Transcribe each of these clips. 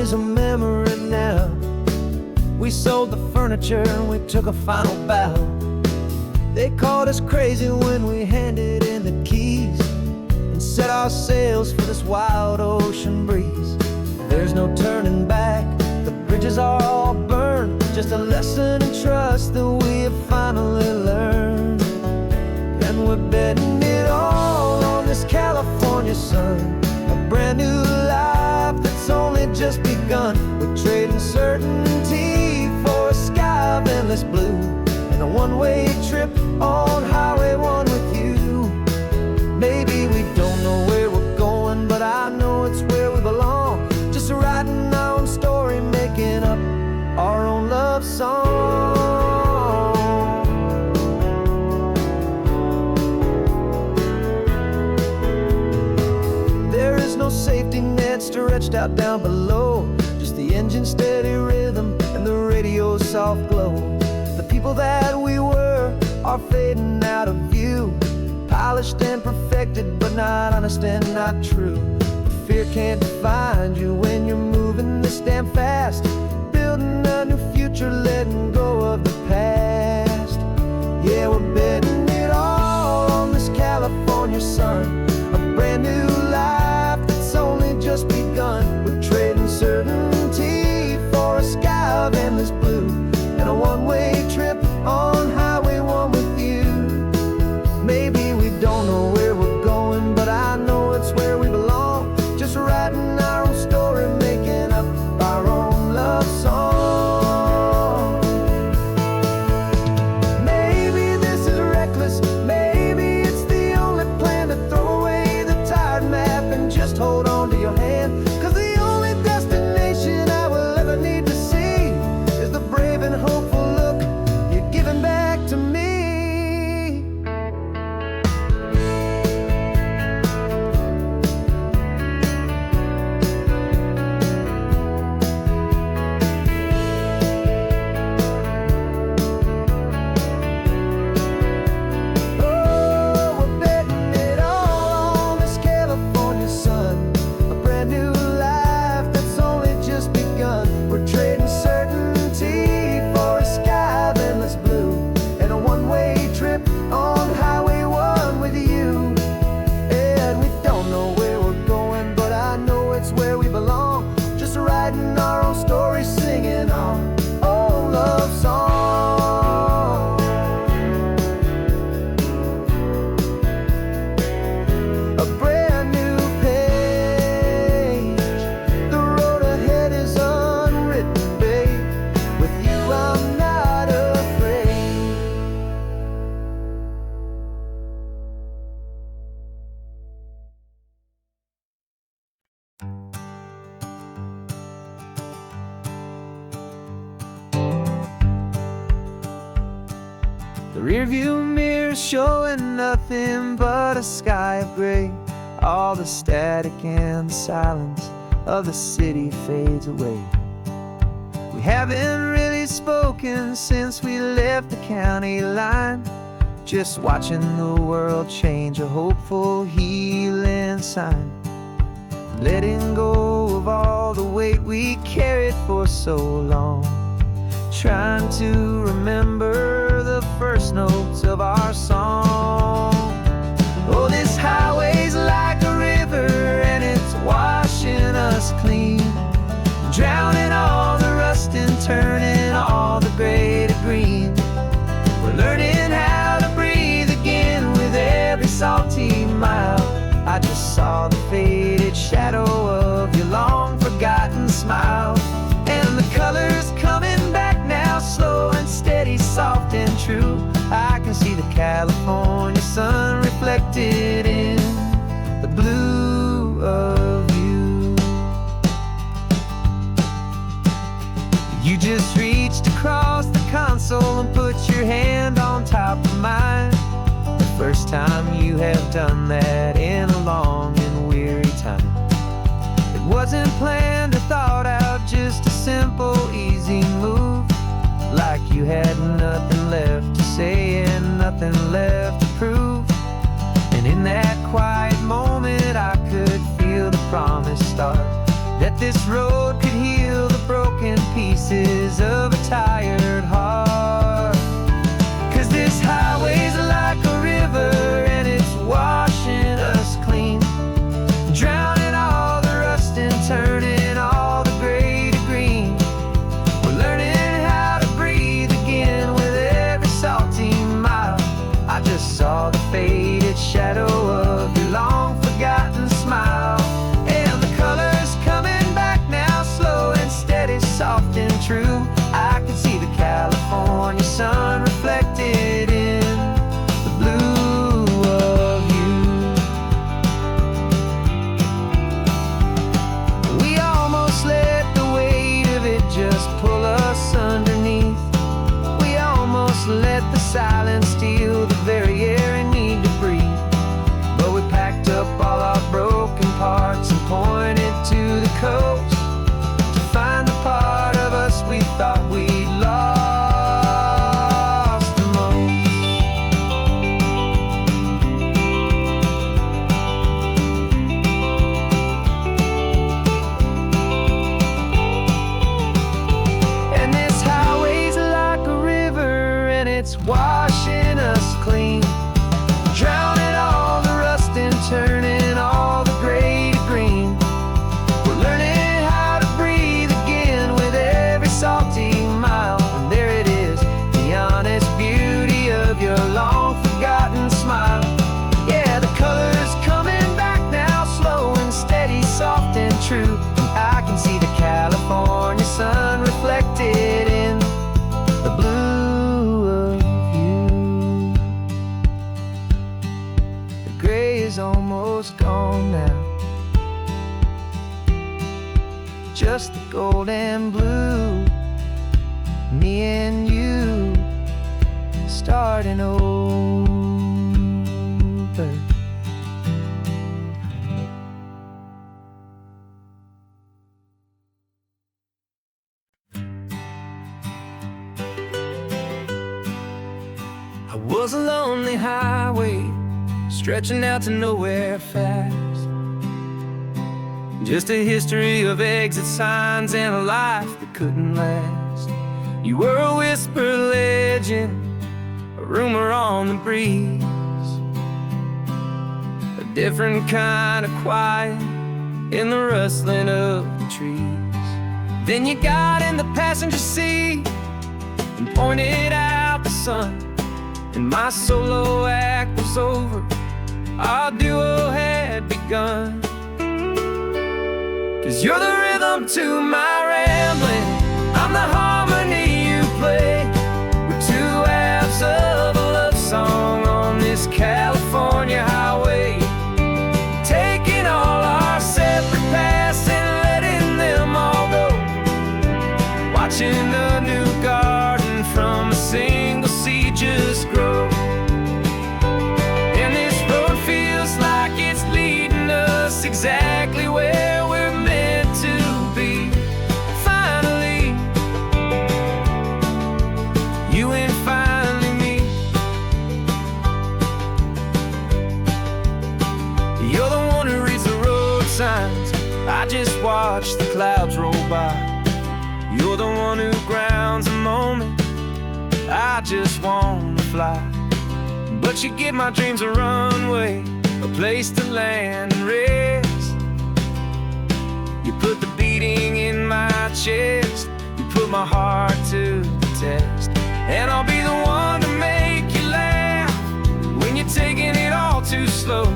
is a memory now. We sold the furniture and we took a final bow. They called us crazy when we handed in the keys and set our sails for this wild ocean breeze. There's no turning back, the bridges are all burned. Just a lesson in trust that we have finally learned. And we're betting it all on this California sun, a brand new life that's only just begun. We're trading certainty for a sky of endless blue and a one-way trip on Highway 1 with you. Maybe we don't know where we're going, but I know it's where we belong. Just writing our own story, making up our own love song. There is no safety net stretched out down below, just the engine's steady rhythm and the radio's soft glow. The people that we were are fading out of view, polished and perfected, but not honest and not true. Fear can't define you when you're moving this damn fast, building a new future, letting go of the past. Yeah, we're betting it all on this California sun, a brand new life that's only just begun. We're trading certainty for a sky of endless blue and a one-way trip on Highway 1 with you. Maybe we don't know where we're going, but I know it's where we belong. Just writing our own story, making up our own love song. Maybe this is reckless, maybe it's the only plan to throw away the tired map and just hold on to your hand. Cause the only destination I will ever need to see is the brave and hopeful look you're giving back to me. The rearview mirror showing nothing but a sky of gray. All the static and the silence of the city fades away. We haven't really spoken since we left the county line, just watching the world change, a hopeful healing sign. Letting go of all the weight we carried for so long, trying to remember the first notes of our song. Oh, this highway's like a river and it's washing us clean, drowning all the rust and turning all the gray to green. We're learning how to breathe again with every salty mile. I just saw the faded shadow of your long forgotten smile, and the colors coming back now, slow and steady, soft and true. I can see the California sun reflected in the blue of you. You just reached across the console and put your hand on top of mine. The first time you have done that in a long and weary time. It wasn't planned or thought out, just a simple, easy move. Like you had nothing left to say and nothing left to prove. And in that quiet moment I could feel the promise start, that this road could heal the broken pieces of a tired heart. 'Cause this highway's like a river and it's washing us clean, drowning all the rust and turning all the gray to green. We're learning how to breathe again with every salty mile. I just saw the faded shadow of your long forgotten smile, and the colors coming back now, slow and steady, soft and true. I can see the California sun reflected in the blue of you. We almost let the weight of it just pull us underneath. We almost let the silence steal the very air we need to breathe. But we packed up all our broken parts and pointed to the coast to find the part of us we thought we'd lost the most. And this highway's like a river and it's washing us clean, drowning all the rust and turning all the gray to green. We're learning how to breathe again with every salty mile. And there it is, the honest beauty of your long forgotten smile. Yeah, the colors coming back now, slow and steady, soft and true. I can see the California sun reflected in the blue of you. The gray is almost gone now, just the gold and blue. Me and you starting over. I was a lonely highway stretching out to nowhere fast, just a history of exit signs and a life that couldn't last. You were a whisper legend, a rumor on the breeze, a different kind of quiet in the rustling of the trees. Then you got in the passenger seat and pointed out the sun, and my solo act was over, our duo had begun. 'Cause you're the rhythm to my rambling, I'm the harmony you play. We're two halves of a love song on this California highway, taking all our separate paths and letting them all go, watching a new garden from a single seed just grow. And this road feels like it's leading us exactly where we're meant to be. Finally, you and finally me. You're the one who reads the road signs, I just watch the clouds roll by. You're the one who grounds a moment, I just wanna fly. But you give my dreams a runway, a place to land and rest. You put the beating in my chest, you put my heart to the test. And I'll be the one to make you laugh when you're taking it all too slow,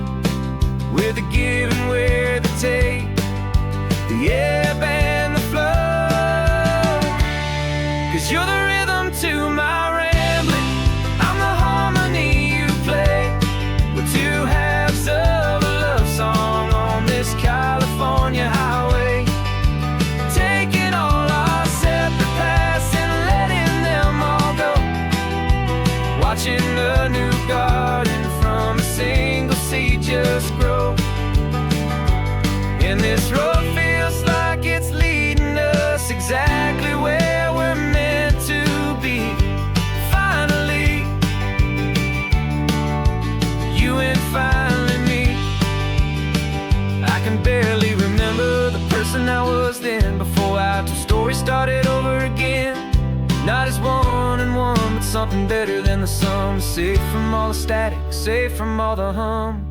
with the give and with the take, the ebb and the flow. 'Cause you're the rhythm to my rambling, I'm the harmony you play. We're two halves of a love song on this California highway, taking all our separate paths and letting them all go, watching a new garden from a single seed just grow. And this road feels like it's leading us exactly where we're meant to be. Finally, you and finally me. I can barely remember the person I was then before our two stories started over again. Not as one and one, but something better than the sum. Safe from all the static, safe from all the hum.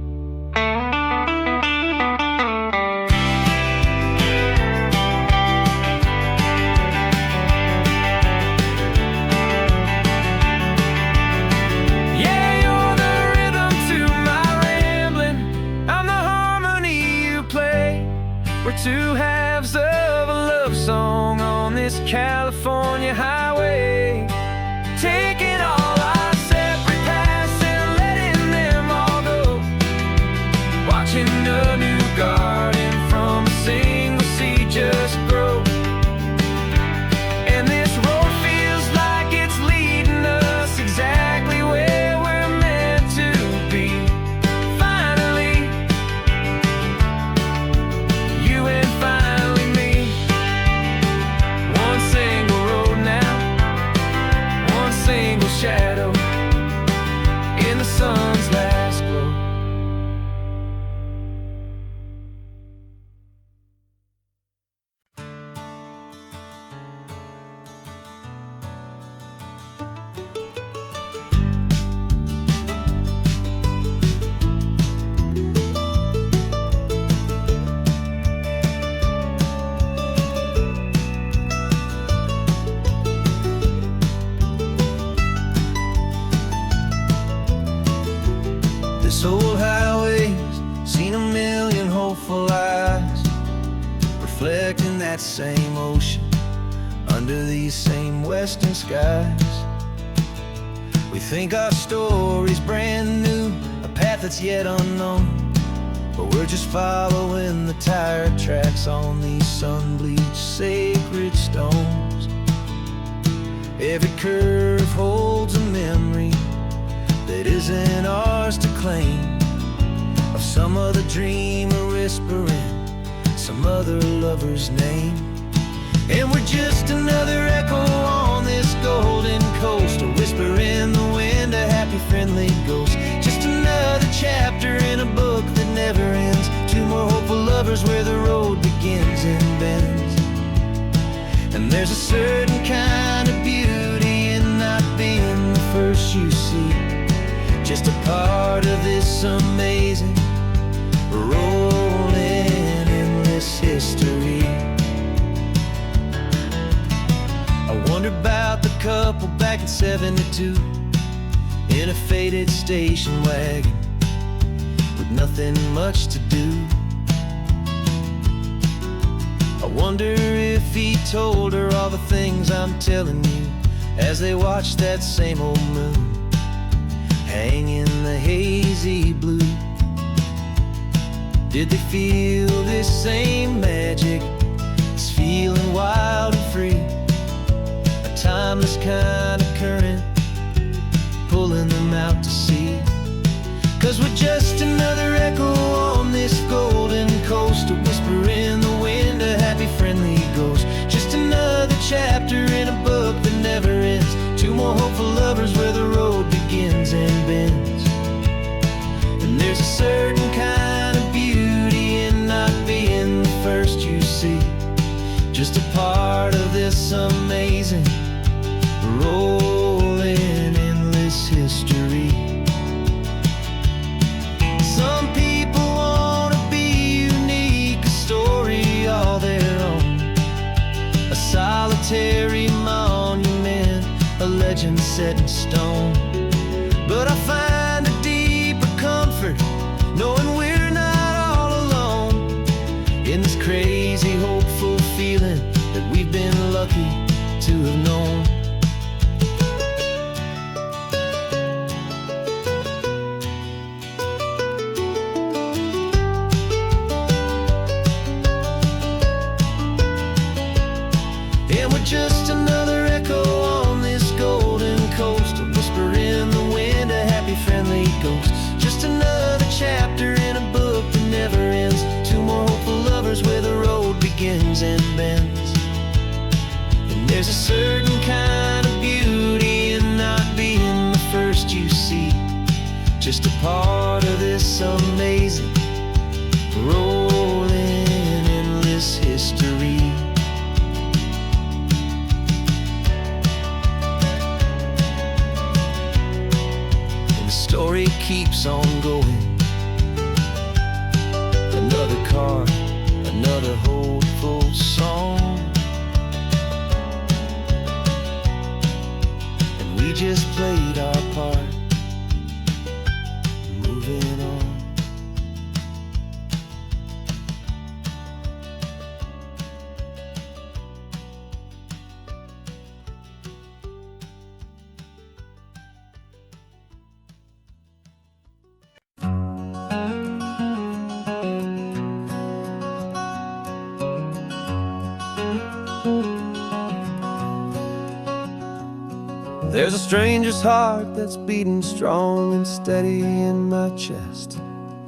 We're two halves of a love song on this California highway, taking all our separate paths and letting them all go, watching a new garden from a single seed just grow. And this road feels like it's leading us exactly where we're meant to be. Finally, you and finally me. One single road now, one single shadow in the sun's last glow. This old highway's seen a million hopeful eyes, reflecting that same ocean under these same western skies. We think our story's brand new, a path that's yet unknown, but we're just following the tire tracks on these sun-bleached sacred stones. Every curve holds a memory that isn't ours to claim, of some other dreamer whispering some other lover's name. And we're just another echo on this golden coast, a whisper in the wind, a happy friendly ghost. Just another chapter in a book that never ends, two more hopeful lovers where the road begins and bends. And there's a certain kind of beauty in not being the first you see, just a part of this amazing, rolling, endless history. I wonder about the couple back in '72 in a faded station wagon with nothing much to do. I wonder if he told her all the things I'm telling you as they watched that same old moon hang in the hazy blue. Did they feel this same magic, this feeling wild and free, a timeless kind of current pulling them out to sea? 'Cause we're just another echo on this golden coast, a whisper in the wind, a happy friendly ghost. Just another chapter in a book that never ends, two more hopeful lovers where the road begins and bends. And there's a certain kind of beauty in not being the first you see, just a part of this amazing, rolling, endless history. Some people want to be unique, a story all their own, a solitary monument, a legend set in stone. But I find a deeper comfort knowing we're not all alone in this crazy, hopeful feeling that we've been lucky to have known. And we're just another echo on this golden coast, a whisper in the wind, a happy friendly ghost. Just another chapter in a book that never ends, two more hopeful lovers where the road begins and bends. And there's a certain kind of beauty in not being the first you see, just a part of this amazing, rolling, endless history. There's a stranger's heart that's beating strong and steady in my chest.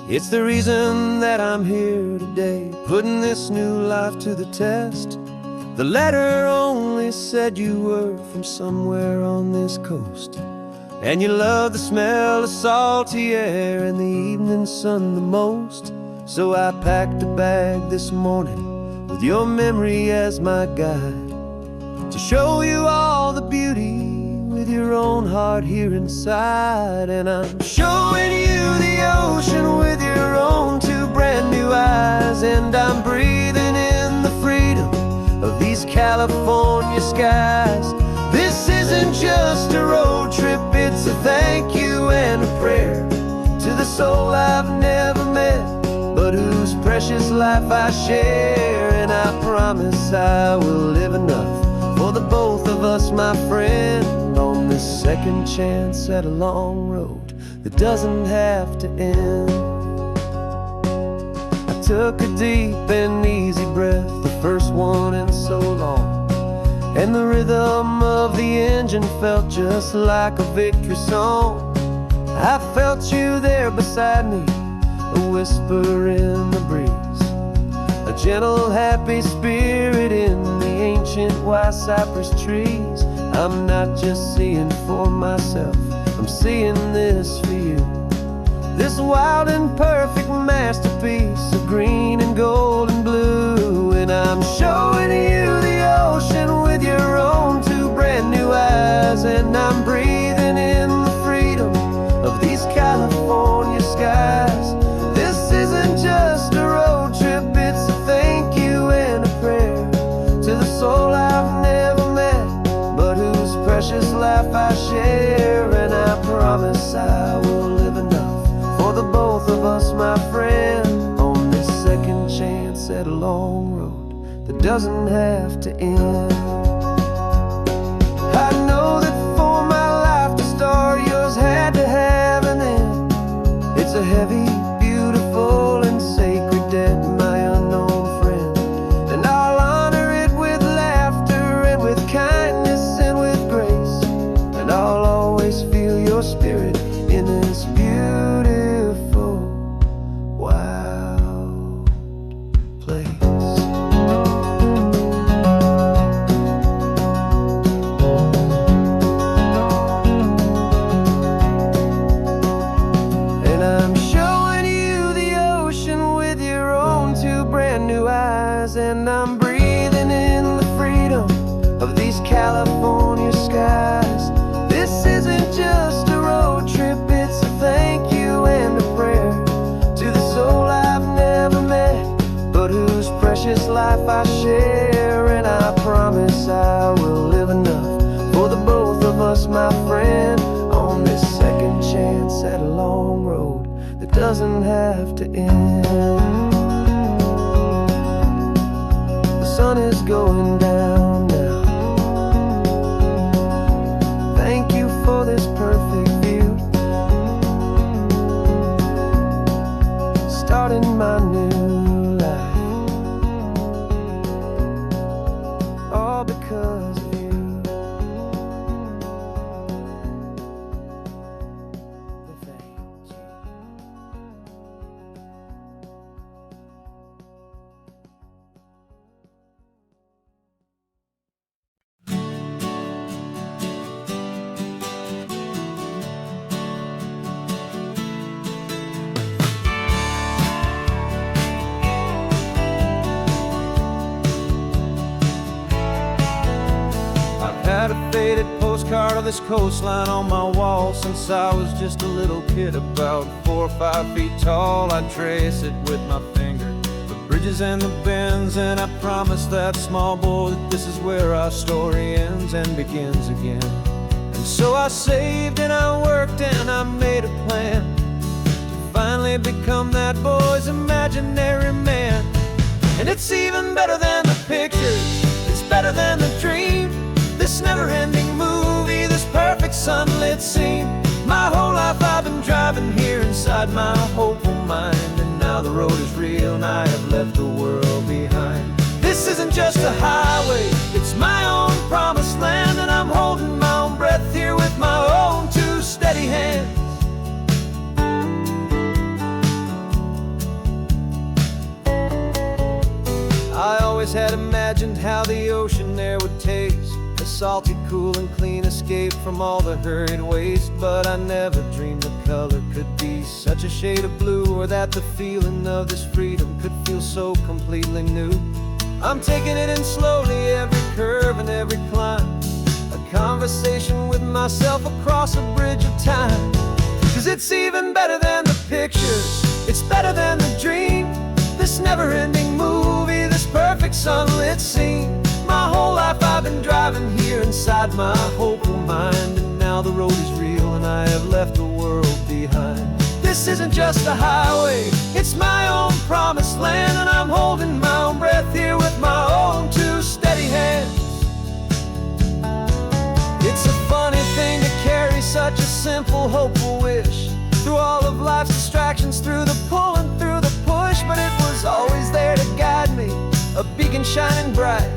It's the reason that I'm here today, putting this new life to the test. The letter only said you were from somewhere on this coast, and you love the smell of salty air and the evening sun the most. So I packed a bag this morning with your memory as my guide, to show you all the beauty with your own heart here inside. And I'm showing you the ocean with your own two brand new eyes, and I'm breathing in the freedom of these California skies. This isn't just a road trip, it's a thank you and a prayer to the soul I've never met, but whose precious life I share. And I promise I will live enough for the both of us, my friend, on this second chance at a long road that doesn't have to end. I took a deep and easy breath, the first one in so long, and the rhythm of the engine felt just like a victory song. I felt you there beside me, a whisper in the breeze, a gentle happy spirit in the ancient white cypress trees. I'm not just seeing for myself, I'm seeing this for you, this wild and perfect masterpiece of green and gold and blue. And I'm showing you the ocean with your own two brand new eyes, and I'm breathing in the freedom of these California skies. This isn't just a road trip, it's a thank you and a prayer to the soul I've never met, but whose precious life I share. And I promise I will live enough for the both of us, my friend, on this second chance at a long road that doesn't have to end. I know that for my life to start, yours had to have an end. It's a heavy, beautiful, and sacred debt, my unknown friend, and I'll honor it with laughter and with kindness and with grace, and I'll always feel your spirit in this beautiful, wild place. And I'm showing you the ocean with your own two brand new eyes, and I'm breathing in the freedom of these California skies. This isn't just a road trip, it's a thank you and a prayer to the soul I've never met, but whose precious life I share. And I promise I will live enough for the both of us, my friend, on this second chance at a long road that doesn't have to end. The sun is going down now. Thank you for this perfect view, starting my new life, all because of you. Thank you. Had a faded postcard of this coastline on my wall since I was just a little kid, about 4 or 5 feet tall. I trace it with my finger, the bridges and the bends, and I promised that small boy that this is where our story ends and begins again. And so I saved and I worked and I made a plan to finally become that boy's imaginary man. And it's even better than the pictures, it's better than the dream, this never-ending movie, this perfect sunlit scene. My whole life I've been driving here inside my hopeful mind, and now the road is real and I have left the world behind. This isn't just a highway, it's my own promised land, and I'm holding my own breath here always had imagined how the ocean air would taste, a salty, cool and clean escape from all the hurried waste. But I never dreamed the color could be such a shade of blue, or that the feeling of this freedom could feel so completely new. I'm taking it in slowly, every curve and every climb, a conversation with myself across a bridge of time. 'Cause it's even better than the pictures, it's better than the dream, this never-ending movie, this perfect sunlit scene. My whole life I've been driving here inside my hopeful mind, and now the road is real and I have left the world behind. This isn't just a highway, it's my own promised land, and I'm holding my own breath here with my own two steady hands. It's a funny thing to carry such a simple, hopeful wish through all of life's distractions, through the pull and through the push. But it was always there to guide me, a beacon shining bright,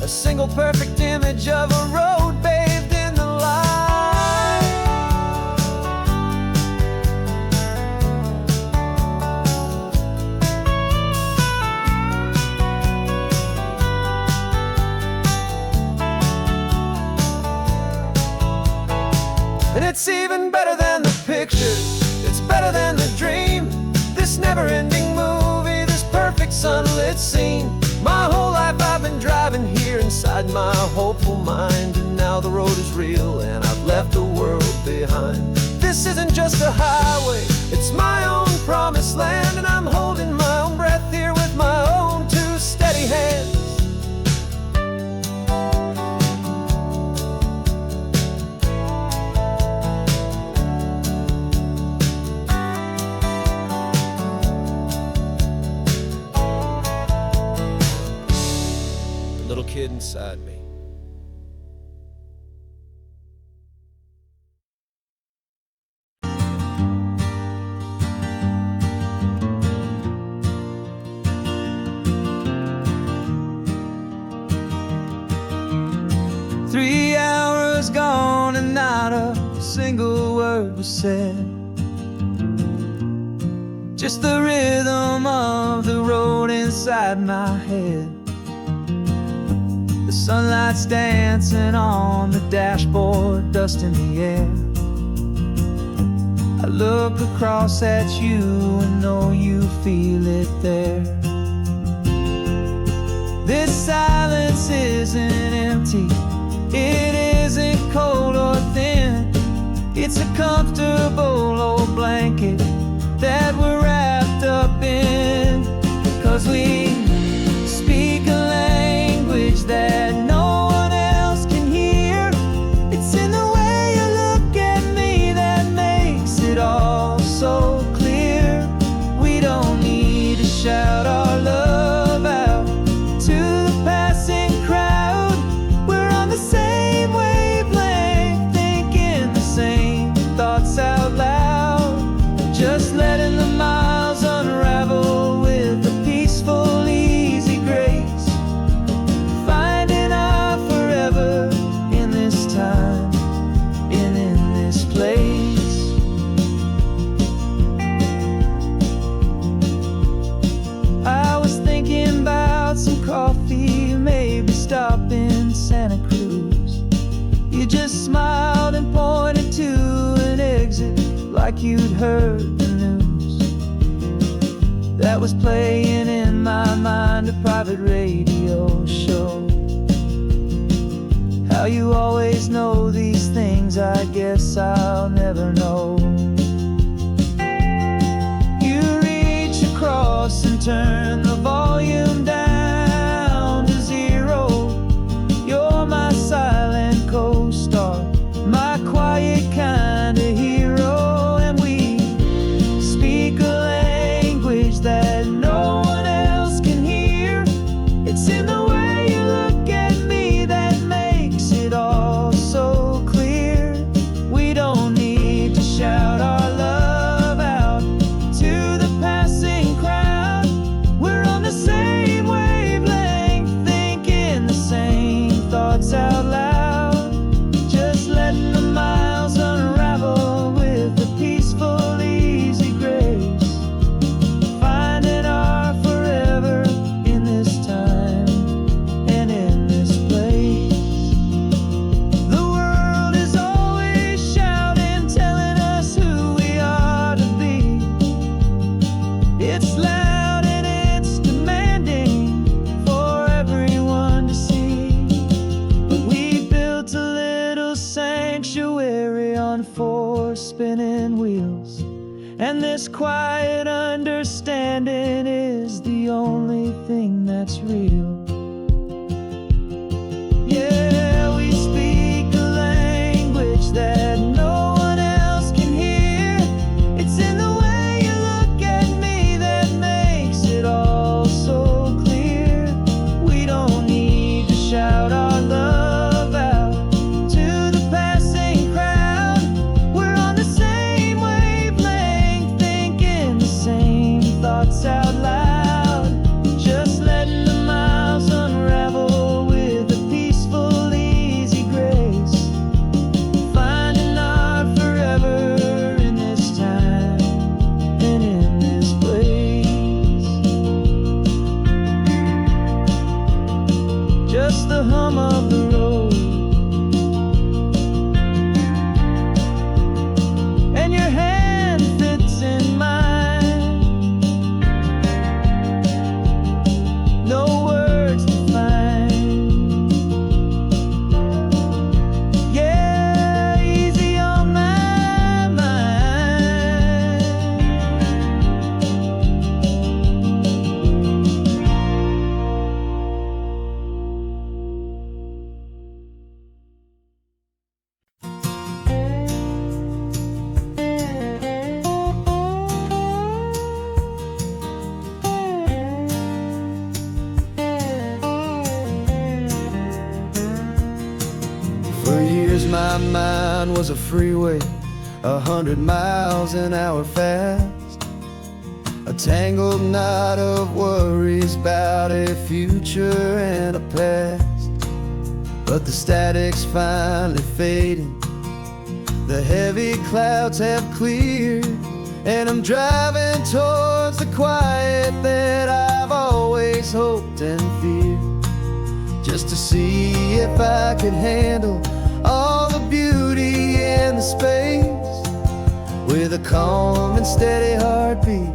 a single perfect image of a road bathed in the light. And it's even better than the pictures, it's better than the dream, this never-ending movie, this perfect sunlit scene. My whole life I've been driving here inside my hopeful mind, and now the road is real and I've left the world behind. This isn't just a highway, it's my own promised land, and I'm holding my own breath here with my own two steady hands. Little kid inside me. Three hours gone and not a single word was said, just the rhythm of the road inside my head. The sunlight's dancing on the dashboard, dust in the air. I look across at you and know you feel it there. This silence isn't empty, it isn't cold or thin. It's a comfortable old blanket that we're wrapped up in. 'Cause we speak a language that no one else can hear. It's in the way you look at me that makes it all so clear. We don't need to shout our love out to the passing crowd. We're on the same wavelength, thinking the same thoughts out loud, just letting the miles unravel with a peaceful, easy grace, finding our forever in this time and in this place. I was thinking about some coffee, maybe stop in Santa Cruz. You just smiled and pointed to an exit like you'd heard the news. That was playing in my mind, a private radio show. How you always know these things, I guess I'll never know. You reach across and turn the volume down to zero. You're my silent co-star, my quiet kind of hero. And we speak a language that no one else can hear. It's in the way you look at me that makes it all so clear. We don't need to shout our love out to the passing crowd. We're And this quiet understanding is the only thing that's real. Yeah, we speak a language that no one else can hear. It's in the way you look at me that makes it all so clear. We don't need to shout our love out to the passing crowd. We're on the same wavelength, thinking the same thoughts out loud. Just letting the miles unravel with a peaceful, easy grace. Finding our forever in this time and in this place. Just the hum of the road and your hand fits in mine. No words to find. Yeah, easy on my mind. For years my mind was a freeway, 100 miles an hour fast. A tangled knot of worries about a future and a past. But the static's finally fading, the heavy clouds have cleared, and I'm driving towards the quiet that I've always hoped and feared. Just to see if I could handle all the beauty and the space, with a calm and steady heartbeat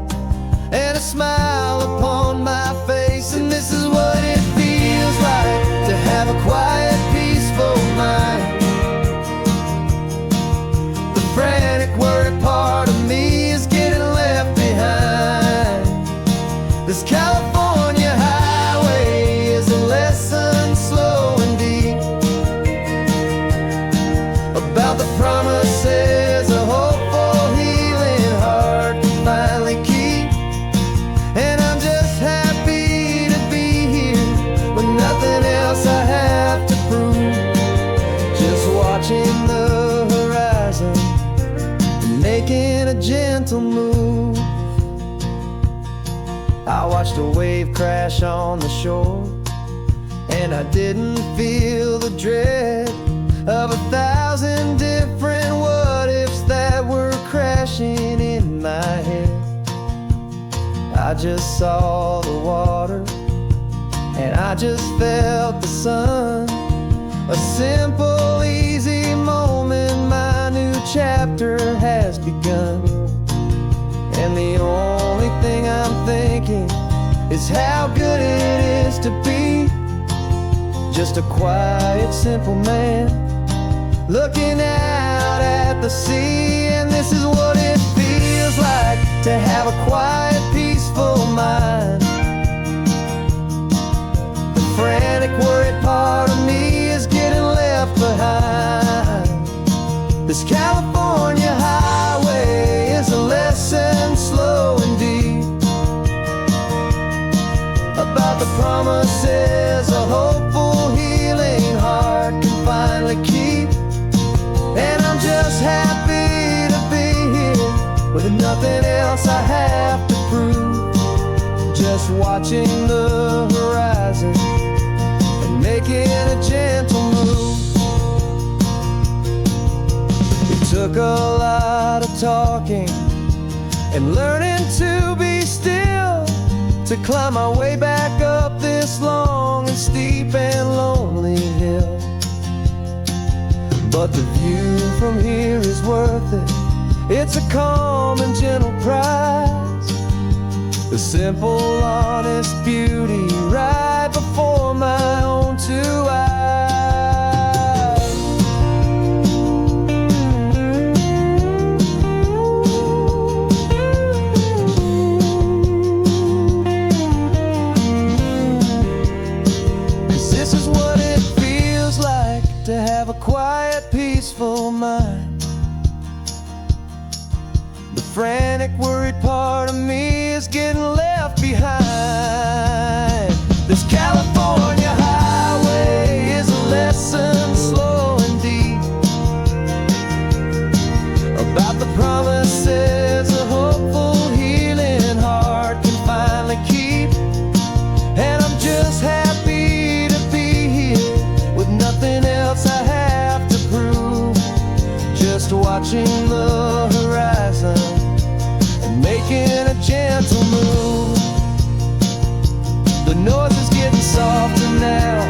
and a smile upon my face. And this is what it feels like to have a quiet, peaceful mind. The frantic, worried part of me is getting left behind. This California highway is a lesson slow and deep about the promises a hopeful, healing heart can finally keep. And I'm just happy to be here with nothing else I have to prove. Just watching the horizon and making a gentle move. I watched a wave crash on the shore, and I didn't feel the dread of 1,000 different what-ifs that were crashing in my head. I just saw the water, and I just felt the sun. A simple, easy moment, my new chapter has begun. And the only thing I'm thinking is how good it is to be just a quiet, simple man looking out at the sea. And this is what it feels like to have a quiet, peaceful mind. The frantic, worried part of me is getting left behind. This California highway is a lesson slow and deep about the promises a hopeful, healing heart can finally keep. And I'm just happy to be here with nothing else I have to prove. Just watching the horizon and making a gentle move. It took a lot of talking and learning to be still to climb my way back up this long and steep and lonely hill. But the view from here is worth it. It's a calm and gentle prize. The simple, honest beauty right before my own two eyes. This is what it feels like to have a quiet, peaceful mind. The frantic, worried part of me is getting left behind. This California highway is a lesson slow and deep about the promises a hopeful, healing heart can finally keep. And I'm just happy to be here with nothing else I have to prove. Just watching the horizon and making a gentle move. The noise is getting softer now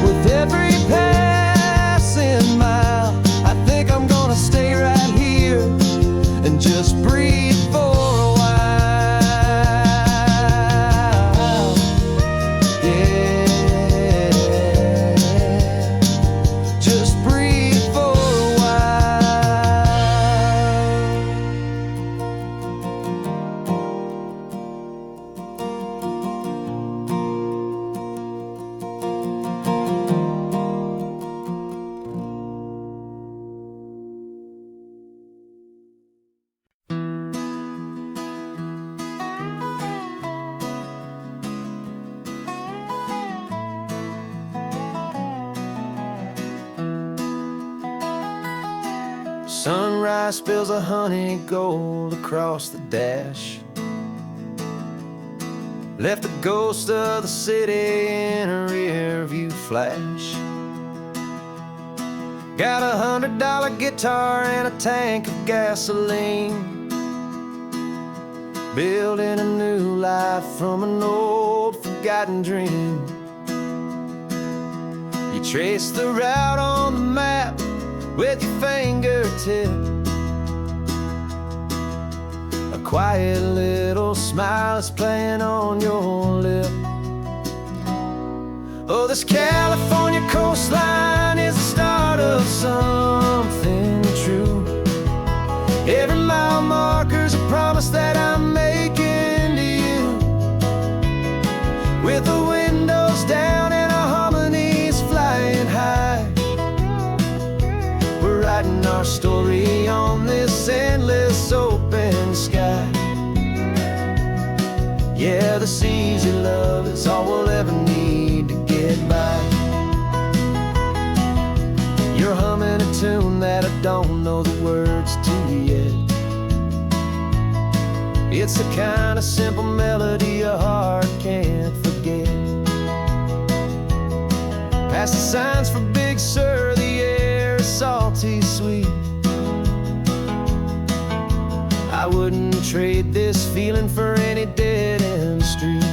with every passing mile. I think I'm gonna stay right here and just breathe for a while. Yeah, just breathe for a while. Sunrise spills a honey gold across the dash, left the ghost of the city in a rear view flash. Got a $100 guitar and a tank of gasoline, building a new life from an old forgotten dream. You trace the route on the map with your fingertip, a quiet little smile is playing on your lip. Oh, this California coastline is the start of something true. Every mile marker's a promise that I'm making to you. With the windows down and our harmonies flying high, we're writing our story on this endless open sky. Yeah, this easy love is all we'll ever need to get by. You're humming a tune that I don't know the words to yet. It's the kind of simple melody a heart can't forget. Past the signs for Big Sur, the air is salty sweet. I wouldn't trade this feeling for any dead-end street.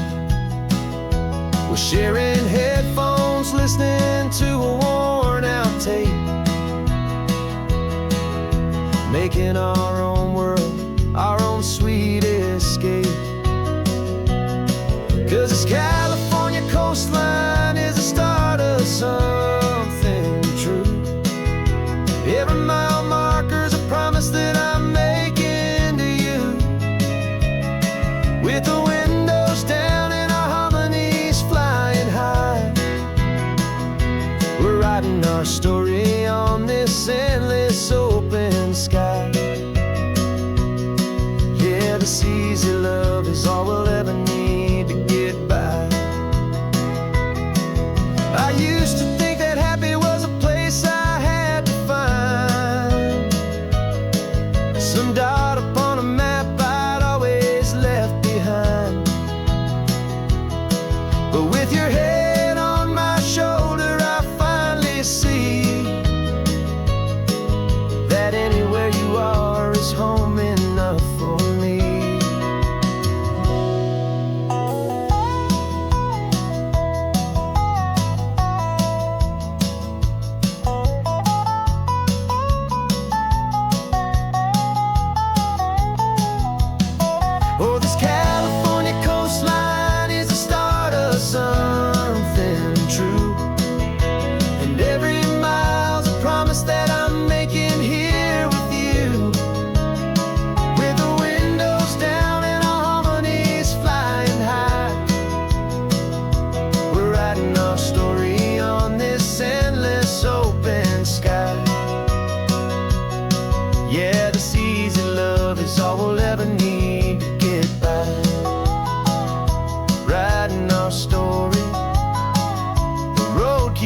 We're sharing headphones, listening to a worn-out tape, making our own world, our own sweet escape. 'Cause this California coastline is the start of something true. Every mile marker's a promise that I'm making to you. With the windows down and our harmonies flying high, we're writing our story on this endless open sky. Yeah, this easy love is all we'll ever need to get by. I used to think that happy was a place I had to find, some dot upon a map I'd always left behind. But with your head on my shoulder, I finally see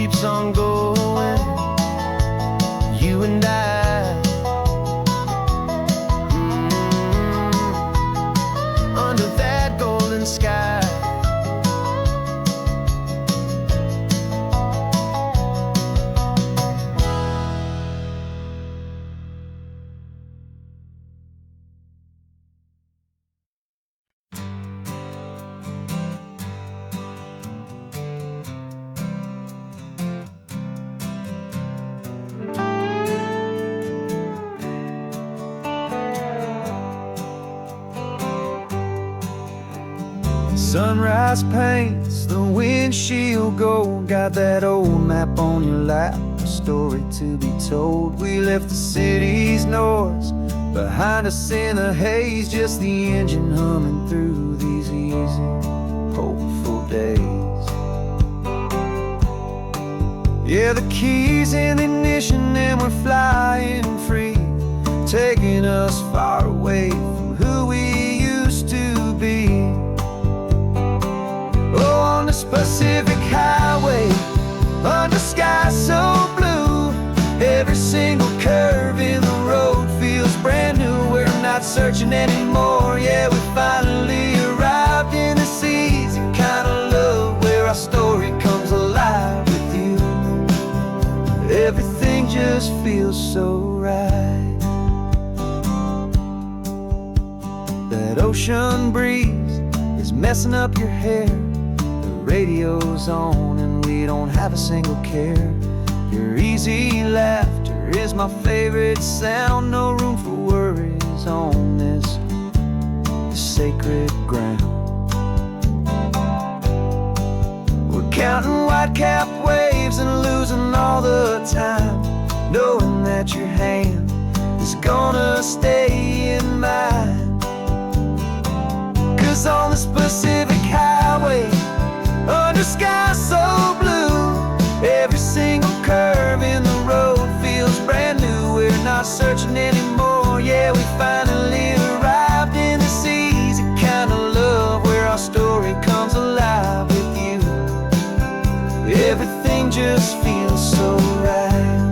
keeps on going, you and I, under that golden sky. Sunrise paints the windshield gold. Got that old map on your lap, a story to be told. We left the city's noise behind us in the haze, just the engine humming through these easy, hopeful days. Yeah, the keys in the ignition and we're flying free, taking us far away from who we used to be. Oh, on this Pacific highway, under sky so blue, every single curve in the road feels brand new. We're not searching anymore, yeah, we finally arrived in this easy kind of love, where our story comes alive with you. Everything just feels so right. That ocean breeze is messing up your hair, radio's on and we don't have a single care. Your easy laughter is my favorite sound. No room for worries on this sacred ground. We're counting white-capped waves and losing all the time, knowing that your hand is gonna stay in mine. 'Cause on this Pacific highway, under sky so blue, every single curve in the road feels brand new. We're not searching anymore, yeah, we finally arrived in this easy kind of love, where our story comes alive with you. Everything just feels so right.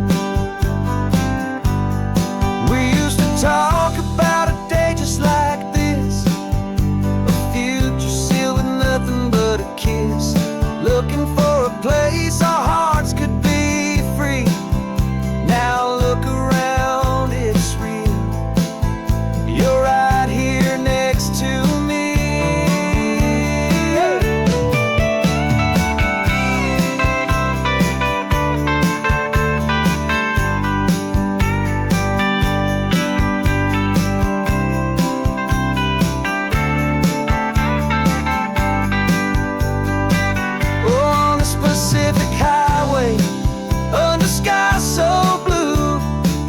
We used to talk about a day just like this, a future sealed with nothing but a kiss, looking for a place our hearts could be free. Now look around, it's real. You're right here next to me. Pacific highway, under sky so blue,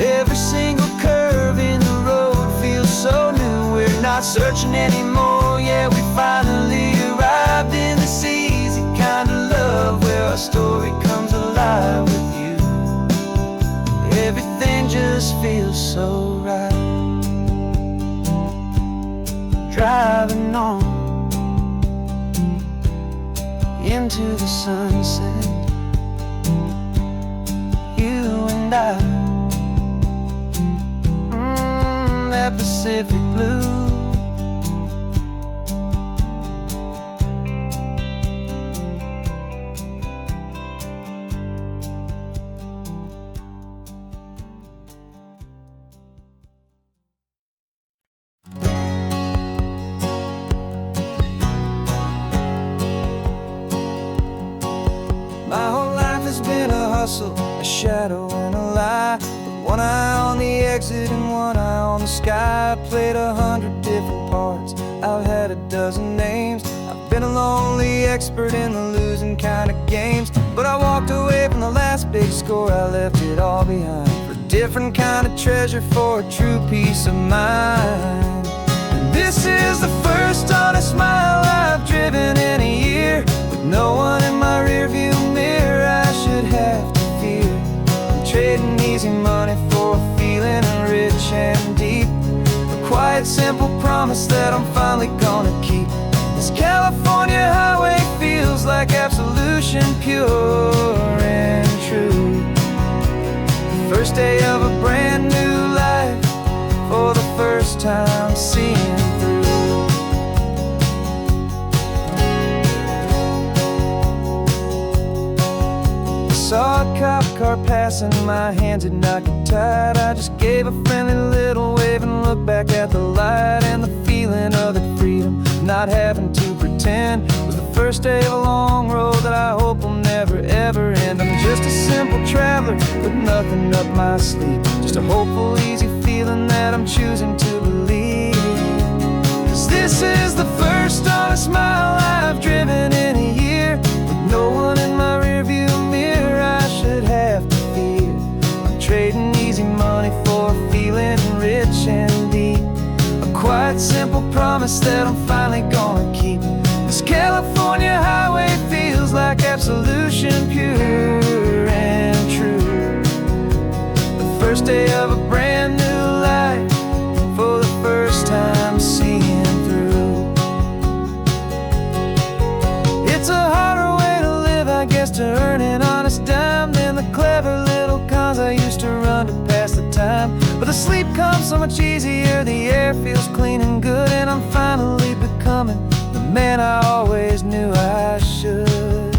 every single curve in the road feels so new. We're not searching anymore, yeah, we finally arrived in this easy kind of love, where our story comes alive with you. Everything just feels so right. Driving on into the sunset, you and I, that Pacific blue. My whole life has been a hustle, a shadow and a lie, with one eye on the exit and one eye on the sky. I played 100 different parts, I've had a dozen names. I've been a lonely expert in the losing kind of games, but I walked away from the last big score, I left it all behind, for a different kind of treasure, for a true peace of mind. And this is the first honest mile I've driven in a year, with no one in my rearview mirror I should have to fear. I'm trading easy money for a feeling rich and deep, a quiet simple promise that I'm finally gonna keep. This California highway feels like absolution pure, and saw a cop car passing, my hands had not got tied. I just gave a friendly little wave and looked back at the light. And the feeling of the freedom, not having to pretend, was the first day of a long road that I hope will never ever end. I'm just a simple traveler with nothing up my sleeve, just a hopeful, easy feeling that I'm choosing to believe. 'Cause this is the first honest mile I've driven in a year, with no one in my rearview mirror I should have to fear. I'm trading easy money for a feeling rich and deep, a quiet, simple promise that I'm finally gonna keep. This California highway feels like absolution, pure and true. The first day of a brand new life, for the first time seeing through. It's a harder way to live, I guess, to earn an honest dime than the clever little cons I used to run to pass the time. But the sleep comes so much easier, the air feels clean and good, and I'm finally becoming the man I always knew I should.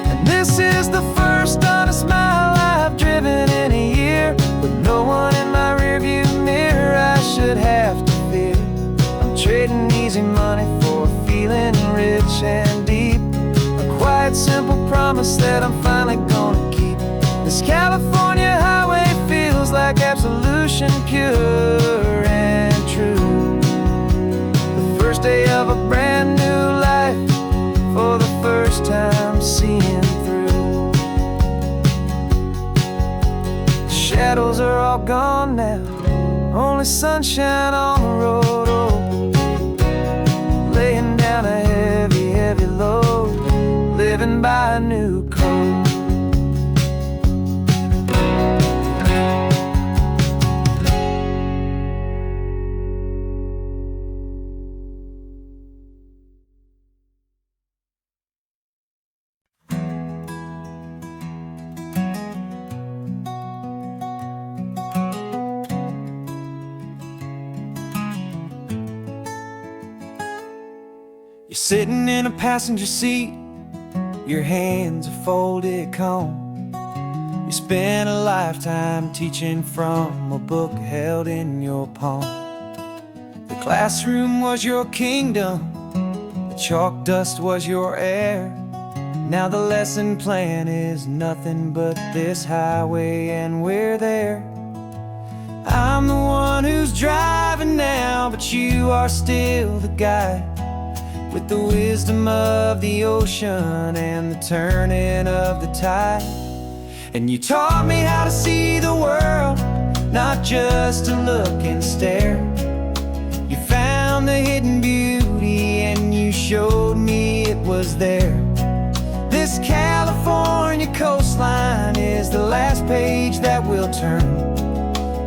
And this is the first honest mile I've driven in a year, with no one in my rearview mirror I should have to fear. I'm trading easy money for a feeling rich and deep, a quiet, simple promise that I'm finally gonna keep. This California highway feels like absolution, pure and true. The first day of a brand new life, for the first time seeing through. The shadows are all gone now, only sunshine on the road. Oh, laying down a heavy, heavy load, living by a new code. You're sitting in a passenger seat, your hands are folded calm. You spent a lifetime teaching from a book held in your palm. The classroom was your kingdom, the chalk dust was your air. Now the lesson plan is nothing but this highway, and we're there. I'm the one who's driving now, but you are still the guide, with the wisdom of the ocean and the turning of the tide. And you taught me how to see the world, not just to look and stare. You found the hidden beauty and you showed me it was there. This California coastline is the last page that we'll turn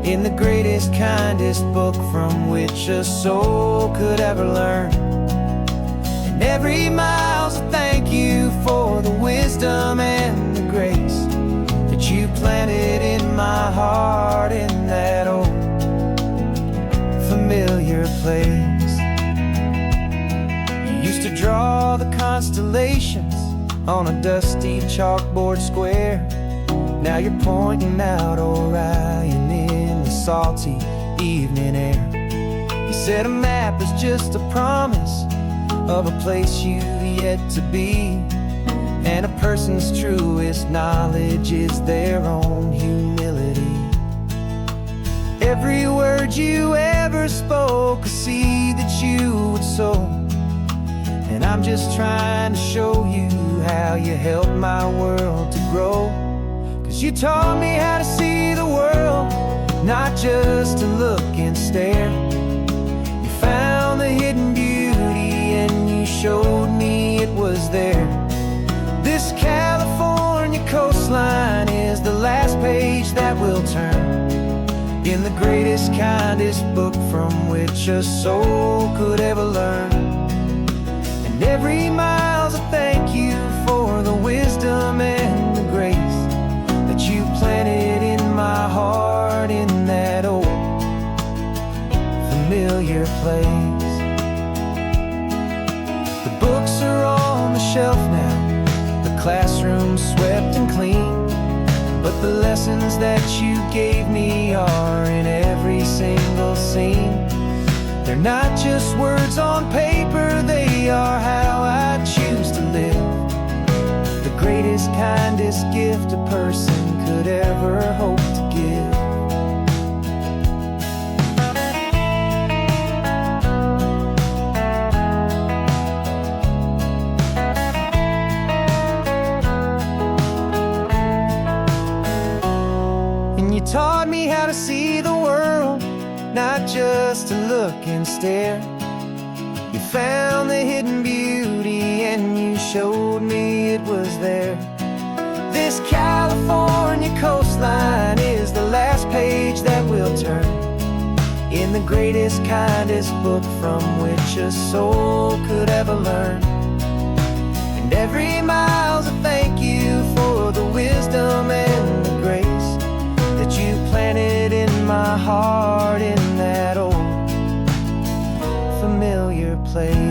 in the greatest, kindest book from which a soul could ever learn. And every mile's a thank you for the wisdom and the grace that you planted in my heart in that old familiar place. You used to draw the constellations on a dusty chalkboard square. Now you're pointing out Orion in the salty evening air. You said a map is just a promise of a place you've yet to be, and a person's truest knowledge is their own humility. Every word you ever spoke, a seed that you would sow, and I'm just trying to show you how you helped my world to grow. 'Cause you taught me how to see the world, not just to look and stare. You found the hidden beauty and you showed me it was there. This California coastline is the last page that we'll turn in the greatest, kindest book from which a soul could ever learn. And every mile's a thank you for the wisdom and the grace that you planted in my heart in that old familiar familiar place. The books are on the shelf now, the classroom swept and clean, but the lessons that you gave me are in every single scene. They're not just words on paper, they are how I choose to live. The greatest, kindest gift a person could ever hope to give. And you taught me how to see the world, not just to look and stare. You found the hidden beauty and you showed me it was there. This California coastline is the last page that we'll turn in the greatest, kindest book from which a soul could ever learn. And every mile's a thank you for the wisdom and the grace that you planted in my heart in that old familiar place.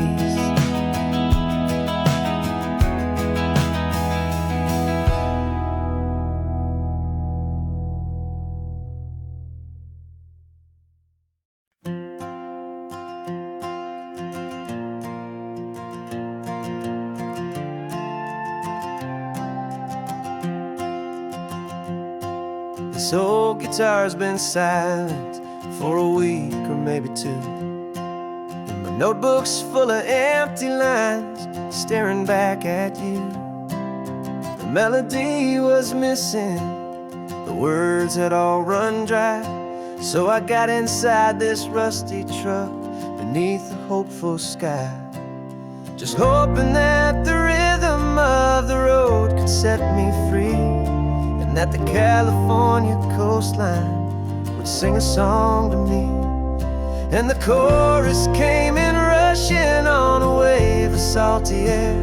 This old guitar's been silent for a week or maybe two, and my notebook's full of empty lines staring back at you. The melody was missing, the words had all run dry, so I got inside this rusty truck beneath the hopeful sky, just hoping that the rhythm of the road could set me free, and that the California coastline would sing a song to me. And the chorus came in rushing on a wave of salty air,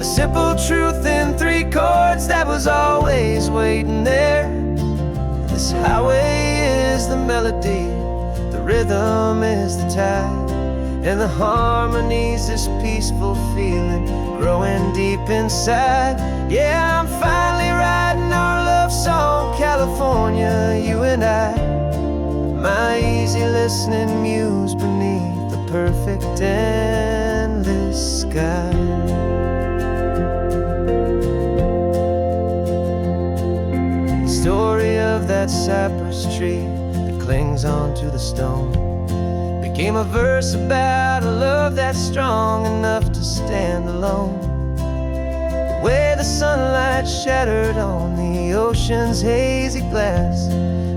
a simple truth in 3 chords that was always waiting there. This highway is the melody, the rhythm is the tide, and the harmony's this peaceful feeling growing deep inside. Yeah, I'm finally writing our love song, California, you and I, my easy listening muse beneath the perfect endless sky. The story of that cypress tree that clings onto the stone became a verse about a love that's strong enough to stand alone. The way the sunlight shattered on the ocean's hazy glass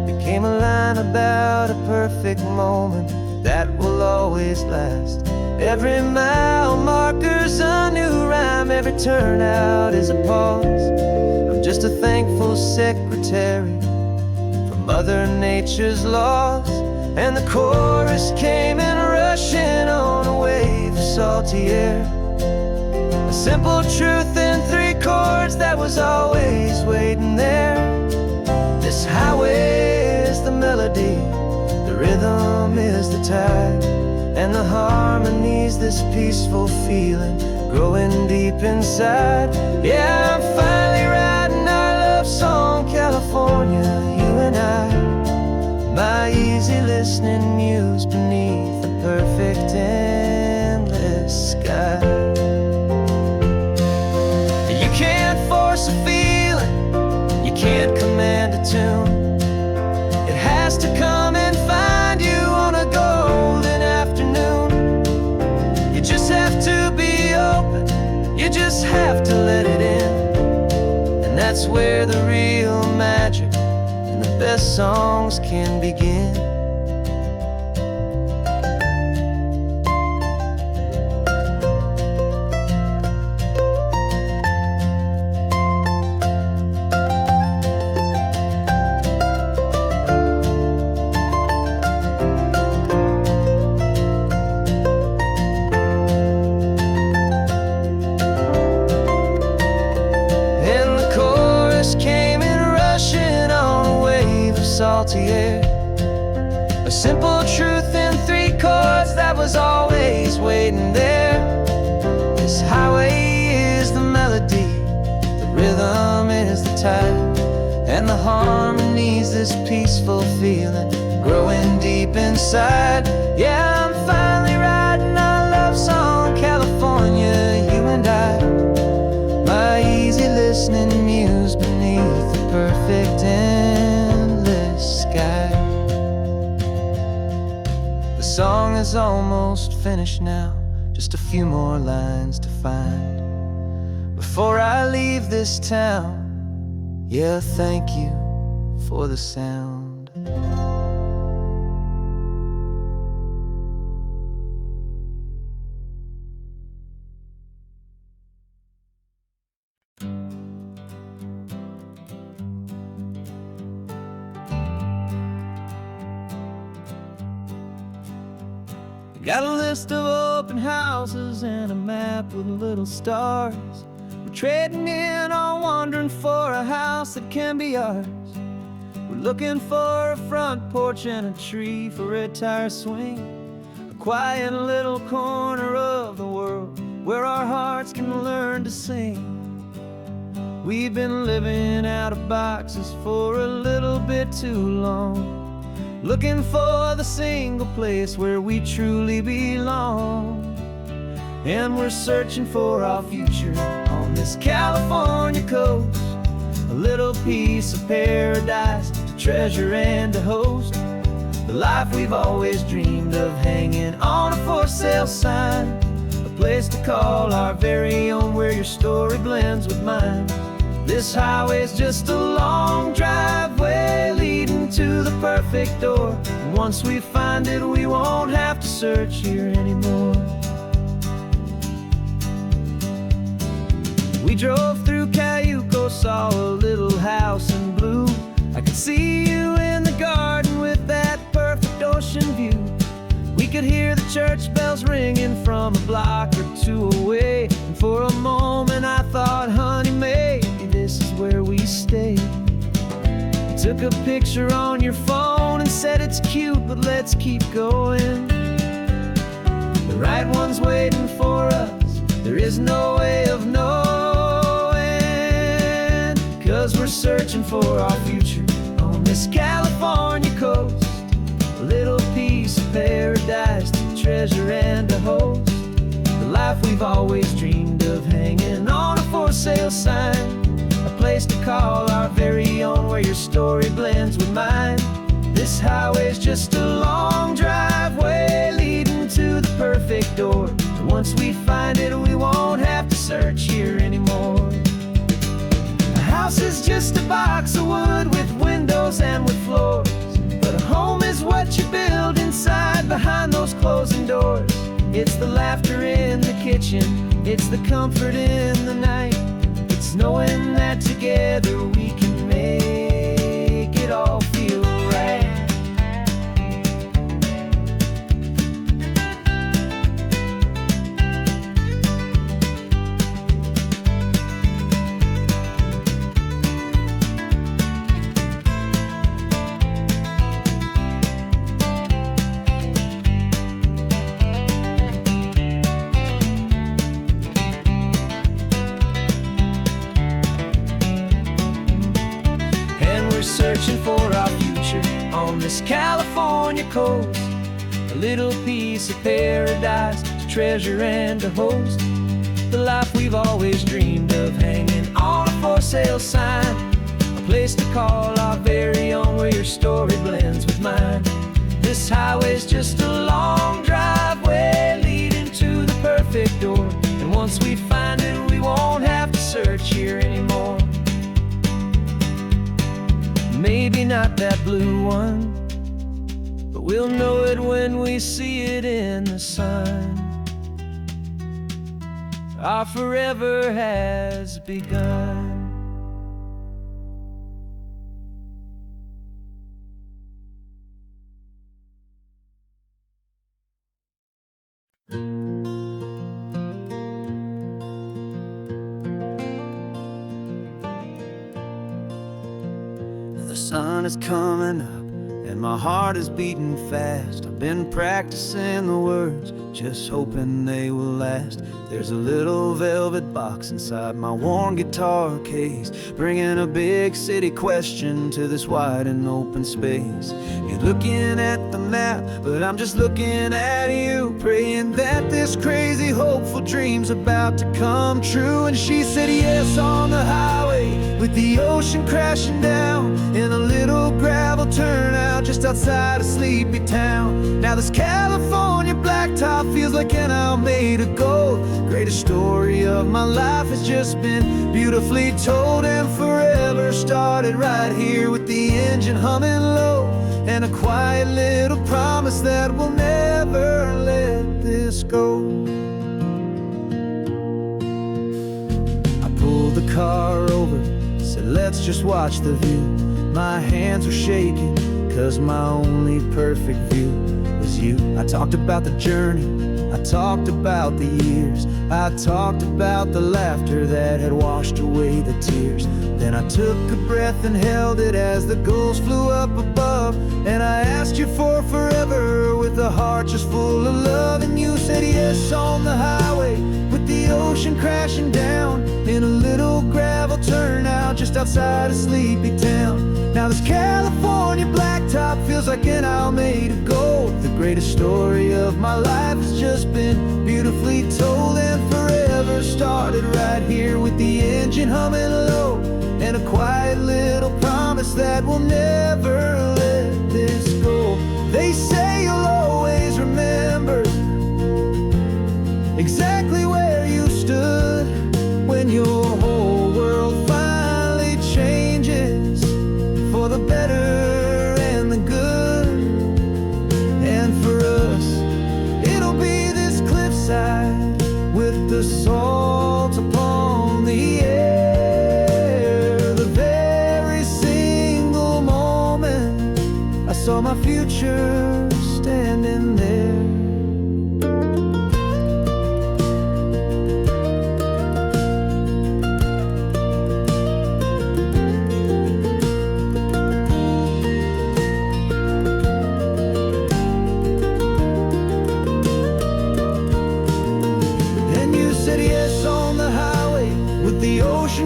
became a line about a perfect moment that will always last. Every mile marker's a new rhyme, every turnout is a pause. I'm just a thankful secretary for Mother Nature's laws. And the chorus came in rushing on a wave of salty air, a simple truth in 3 chords that was always waiting there. This highway is the melody, the rhythm is the tide, and the harmony's this peaceful feeling growing deep inside. Yeah, I'm finally writing our love song, California, you and I, my easy listening muse beneath the perfect endless sky. You can't force a feeling, you can't command a tune. It has to come and find you on a golden afternoon. You just have to be open, you just have to let it in, and that's where the real magic and the best songs can begin. Salty air, a simple truth in 3 is always waiting there. This highway is the melody, the rhythm is the tide, and the harmony's this peaceful feeling growing deep inside. Yeah, I'm finally writing our love song, California, you and I. My easy listening muse beneath the perfect endless sky. The song is almost finished now, just a few more lines to find before I leave this town. Yeah, thank you for the sound. Got a list of open houses and a map with little stars. We're trading in or wandering for a house that can be ours. We're looking for a front porch and a tree for a tire swing, a quiet little corner of the world where our hearts can learn to sing. We've been living out of boxes for a little bit too long, looking for the single place where we truly belong. And we're searching for our future on this California coast, a little piece of paradise to treasure and to host, the life we've always dreamed of hanging on a for sale sign, a place to call our very own where your story blends with mine. This highway's just a long driveway leading to the perfect door, and once we find it we won't have to search here anymore. We drove through Cayuco, saw a little house in blue. I could see you in the garden with that perfect ocean view. We could hear the church bells ringing from a block or two away, and for a moment I thought, honey, maybe this is where we stay. You took a picture on your phone and said it's cute, but let's keep going. The right one's waiting for us, there is no way of knowing, 'cause we're searching for our future on this California coast, a little piece of paradise to treasure and to host, the life we've always dreamed of hanging on a for sale sign, a place to call our very own where your story blends with mine. This highway's just a long driveway leading to the perfect door, and once we find it we won't have to search here anymore. A house is just a box of wood with windows and with floors, but a home is what you build inside behind those closing doors. It's the laughter in the kitchen, it's the comfort in the night, it's knowing that together we can make it all feel right. Searching for our future on this California coast, a little piece of paradise to treasure and to host, the life we've always dreamed of hanging on a for sale sign, a place to call our very own where your story blends with mine. This highway's just a long driveway leading to the perfect door, and once we find it we won't have to search here anymore. Maybe not that blue one, but we'll know it when we see it in the sun. Our forever has begun. The sun is coming up and my heart is beating fast. I've been practicing the words, just hoping they will last. There's a little velvet box inside my worn guitar case, bringing a big city question to this wide and open space. You're looking at the map, but I'm just looking at you, praying that this crazy hopeful dream's about to come true. And she said yes on the highway, with the ocean crashing down in a little gravel turnout just outside a sleepy town. Now this California blacktop feels like an isle made of gold. Greatest story of my life has just been beautifully told, and forever started right here with the engine humming low, and a quiet little promise that we'll never let this go. I pulled the car over, said let's just watch the view. My hands were shaking, cause my only perfect view was you. I talked about the journey, I talked about the years, I talked about the laughter that had washed away the tears. Then I took a breath and held it as the gulls flew up above, and I asked you for forever with a heart just full of love. And you said yes on the highway, with the ocean crashing down in a little gravel turnout just outside a sleepy town. Now this California blacktop feels like an isle made of gold. The greatest story of my life has just been beautifully told, and forever started right here with the engine humming low, and a quiet little promise that we'll never let this go. They say you'll always remember exactly where you stood when your whole world finally changes for the better and the good. And for us, it'll be this cliffside with the salt upon the air. The very single moment I saw my future standing there.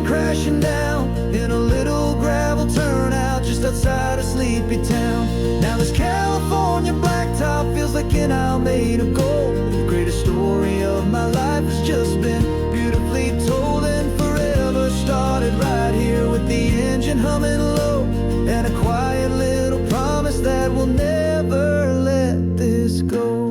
Crashing down in a little gravel turnout just outside a sleepy town. Now this California blacktop feels like an isle made of gold. The greatest story of my life has just been beautifully told, and forever started right here with the engine humming low, and a quiet little promise that we'll never let this go.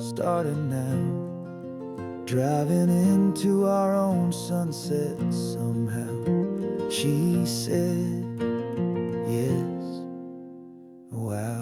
Starting now, driving into our own sunset somehow. She said yes, wow.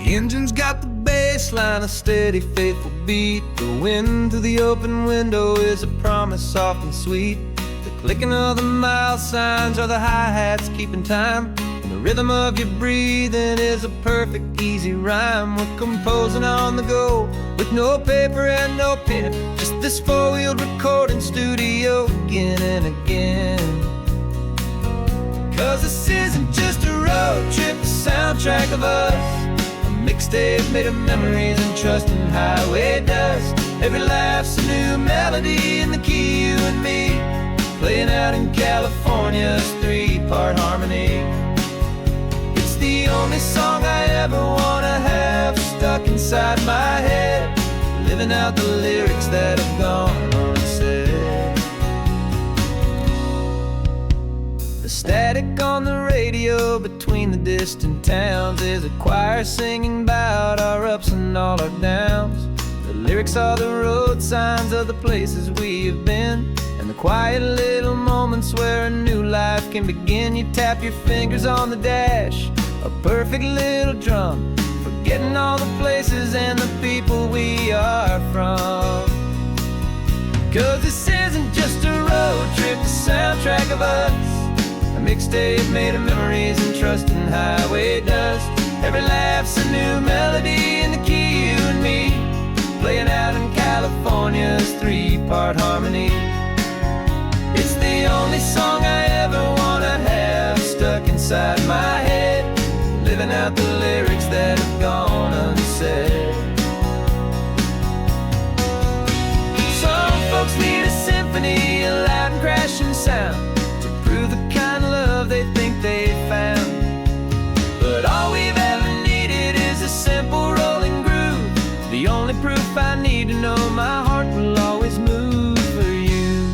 The engine's got the bass line, a steady, faithful beat. The wind through the open window is a promise soft and sweet. The clicking of the mile signs are the hi-hats keeping time, and the rhythm of your breathing is a perfect, easy rhyme. We're composing on the go with no paper and no pen, just this four-wheeled recording studio again and again. Cause this isn't just a road trip, a soundtrack of us, mixtape made of memories and trust in highway dust. Every laugh's a new melody in the key, you and me, playing out in California's three-part harmony. It's the only song I ever wanna have stuck inside my head, living out the lyrics that have gone unsaid. The static on the radio between the distant towns is a choir singing about our ups and all our downs. The lyrics are the road signs of the places we have been, and the quiet little moments where a new life can begin. You tap your fingers on the dash a perfect little drum, forgetting all the places and the people we are from. 'Cause this isn't just a road trip, the soundtrack of us, a mixtape made of memories and trust in highway dust. Every laugh's a new melody in the key, you and me, playing out in California's 3-part harmony. It's the only song I ever wanna have stuck inside my head, living out the lyrics that have gone unsaid. Some folks need a symphony, a loud and crashing sound, to prove the kind of love they think they found. But all we've ever needed is a simple rolling groove, the only proof I need to know my heart will always move for you.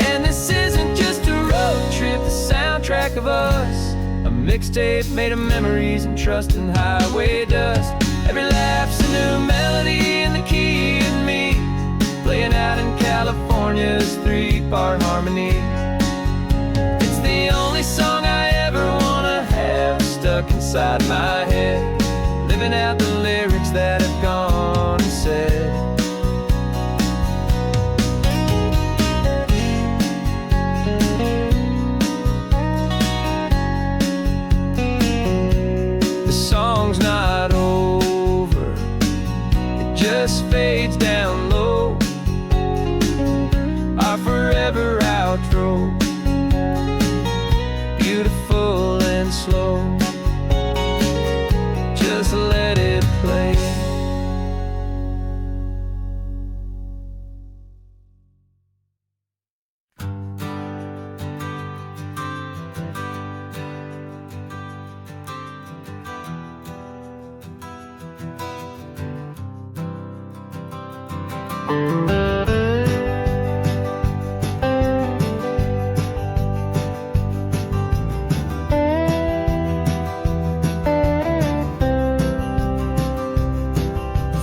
And this isn't just a road trip, the soundtrack of us, a mixtape made of memories and trust in highway dust. Every laugh's a new melody in the key and me, playing out in California's 3-part harmony. It's the only song I ever wanna have stuck inside my head, living out the lyrics that have gone unsaid. The song's not over, it just fades down low, our forever outro, beautiful and slow. Just let it play.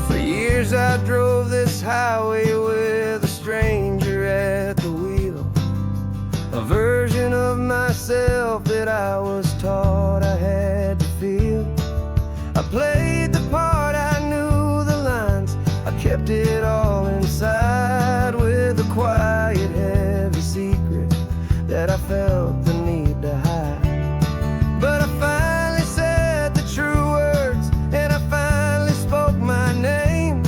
For years I drove this highway with a stranger at the wheel, a version of myself that I was taught I had to feel. I played the part, I knew the lines, I kept it all inside with a quiet, heavy secret that I felt the need to hide. But I finally said the true words, and I finally spoke my name,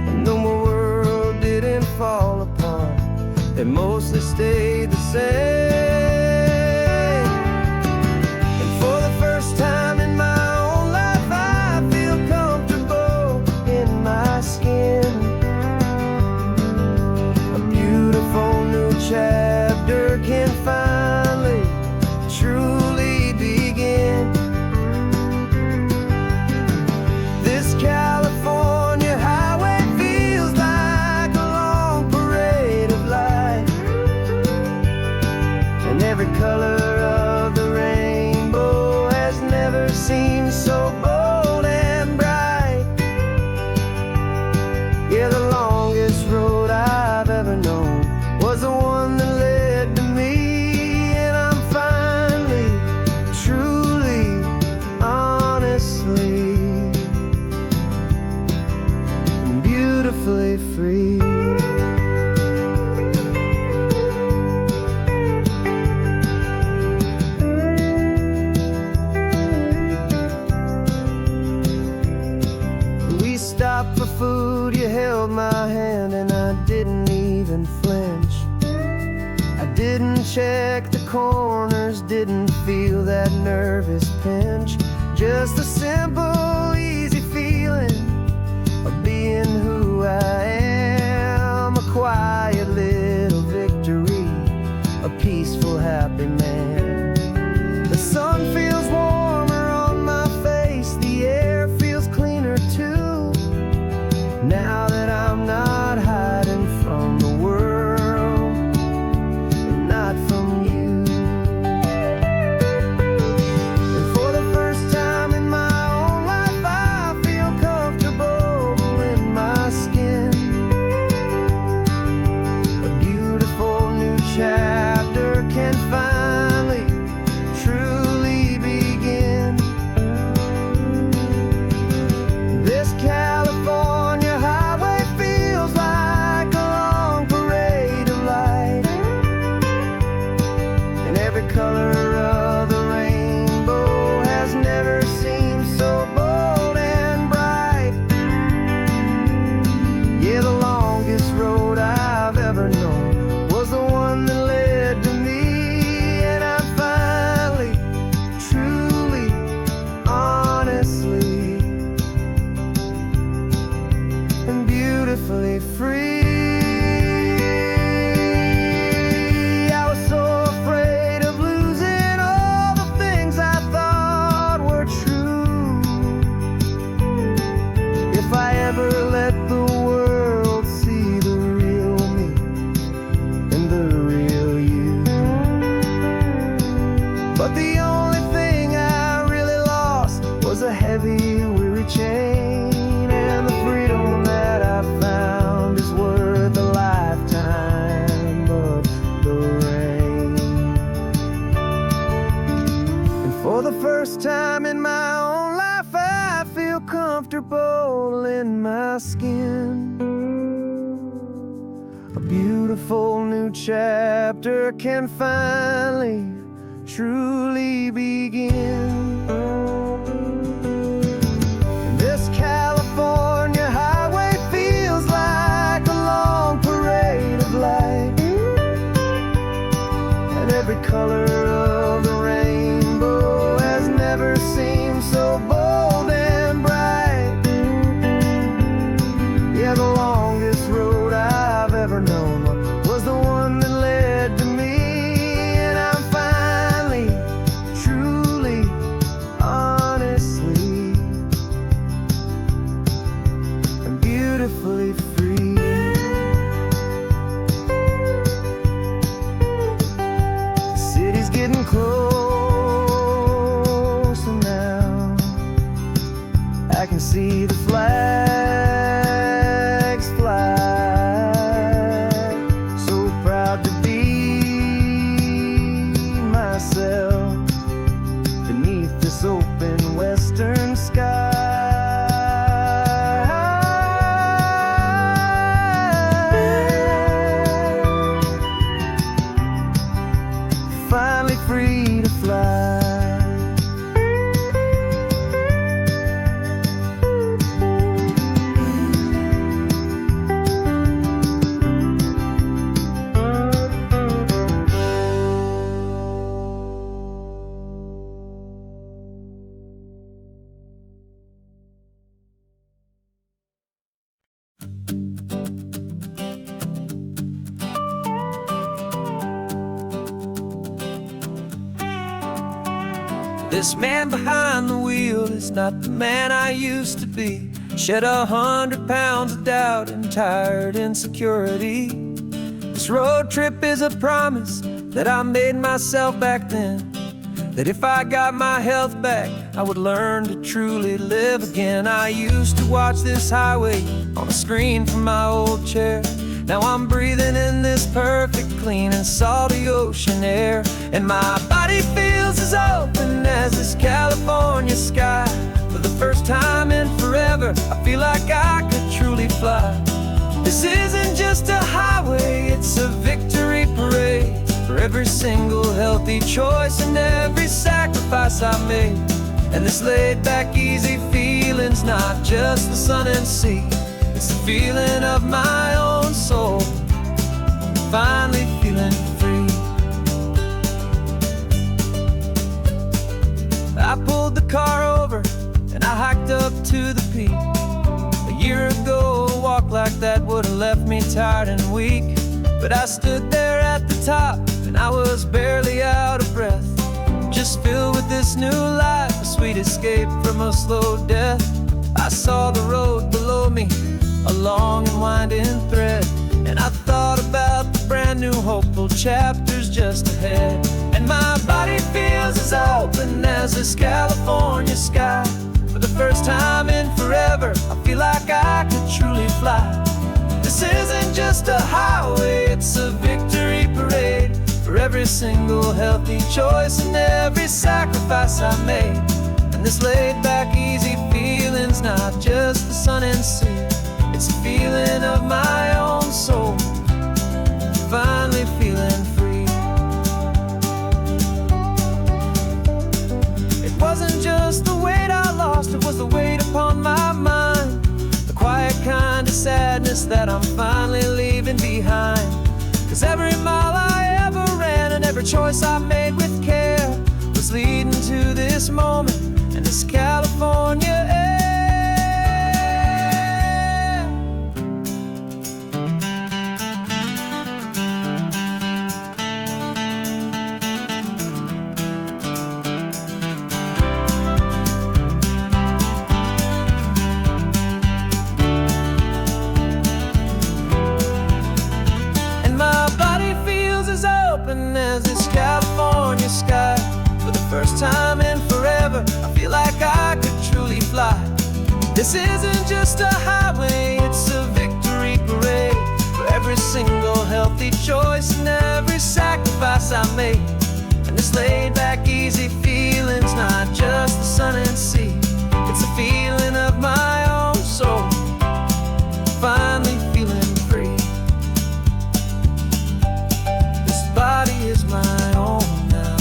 and though my world didn't fall apart, it mostly stayed the same. And for the first time in my own life, I feel comfortable in my skin. A beautiful new chapter can finally truly begin. This California highway feels like a long parade of light, and every color of the rainbow has never seemed so bold and bright. Yeah, the longest road I've ever known was the one that led to me, and I'm finally, truly, honestly, and beautifully free. We stopped for food, you held my hand, and I didn't even flinch. I didn't check the corners, didn't feel that nervous pinch. Just a simple, easy feeling of being who I am. A quiet little victory, a peaceful, happy man. The sun feels warmer on my face, the air feels cleaner too, now that I'm not hiding from the world, and not from you. And for the first time in my own life, I beautifully free. I was so afraid of losing all the things I thought were true. If I ever let the world see the real me and the real you. But the only thing I really lost was a heavy, weary chain. And the freedom that I found is worth a lifetime of the rain. And for the first time in my own life, I feel comfortable in my skin. A beautiful new chapter can finally truly begin. This California highway feels like a long parade of light, and every color of the rainbow has never seemed so bold and bright. Yeah, the longest road I've ever known was the one that led to me. And I'm finally, truly, honestly, and beautifully free. The city's getting closer now. I can see the flags fly. So proud to be myself beneath this open western sky. Finally free to fly. This man behind the wheel is not the man I used to be. Shed 100 pounds of doubt and tired insecurity. This road trip is a promise that I made myself back then, that if I got my health back, I would learn to truly live again. I used to watch this highway on a screen from my old chair. Now I'm breathing in this perfect, clean and salty ocean air. And my body feels as open as this California sky. For the first time in forever, I feel like I could truly fly. This isn't just a highway, it's a victory parade. For every single healthy choice and every sacrifice I made. And this laid back, easy feeling's not just the sun and sea. It's the feeling of my own soul, finally feeling free. I pulled the car over and I hiked up to the peak. A year ago, a walk like that would have left me tired and weak. But I stood there at the top and I was barely out of breath, just filled with this new life, a sweet escape from a slow death. I saw the road below me, a long and winding thread, and I thought about the brand new hopeful chapters just ahead. And my body feels as open as this California sky. For the first time in forever, I feel like I could truly fly. This isn't just a highway, it's a victory parade. For every single healthy choice and every sacrifice I made. And this laid back, easy feeling's not just the sun and sea. It's a feeling of my own soul, finally feeling free. It wasn't just the weight I lost, it was the weight upon my mind. The quiet kind of sadness that I'm finally leaving behind. 'Cause every mile I ever ran and every choice I made with care was leading to this moment and this California air. just a highway, it's a victory parade for every single healthy choice and every sacrifice I made. And this laid back easy feeling's not just the sun and sea, it's a feeling of my own soul, finally feeling free. This body is my own now,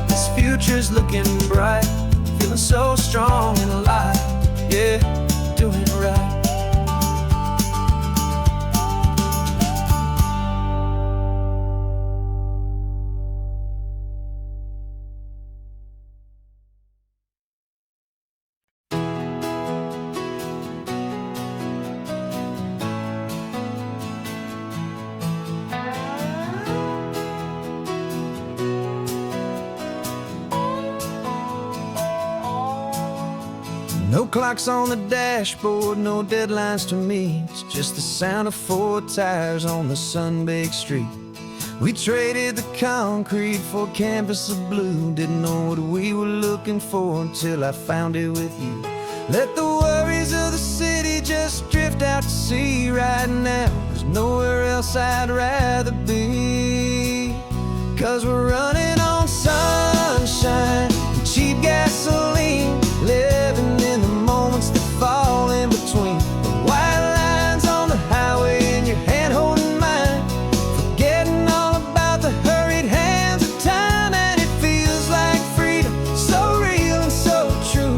this future's looking bright, feeling so strong and alive, yeah, doing it right. No clocks on the dashboard, no deadlines to me. It's just the sound of 4 tires on the sun-baked street. We traded the concrete for a canvas of blue. Didn't know what we were looking for until I found it with you. Let the worries of the city just drift out to sea right now. There's nowhere else I'd rather be, 'cause we're running on sunshine and cheap gasoline, living in the moments that fall in between the white lines on the highway and your hand holding mine, forgetting all about the hurried hands of time. And it feels like freedom, so real and so true,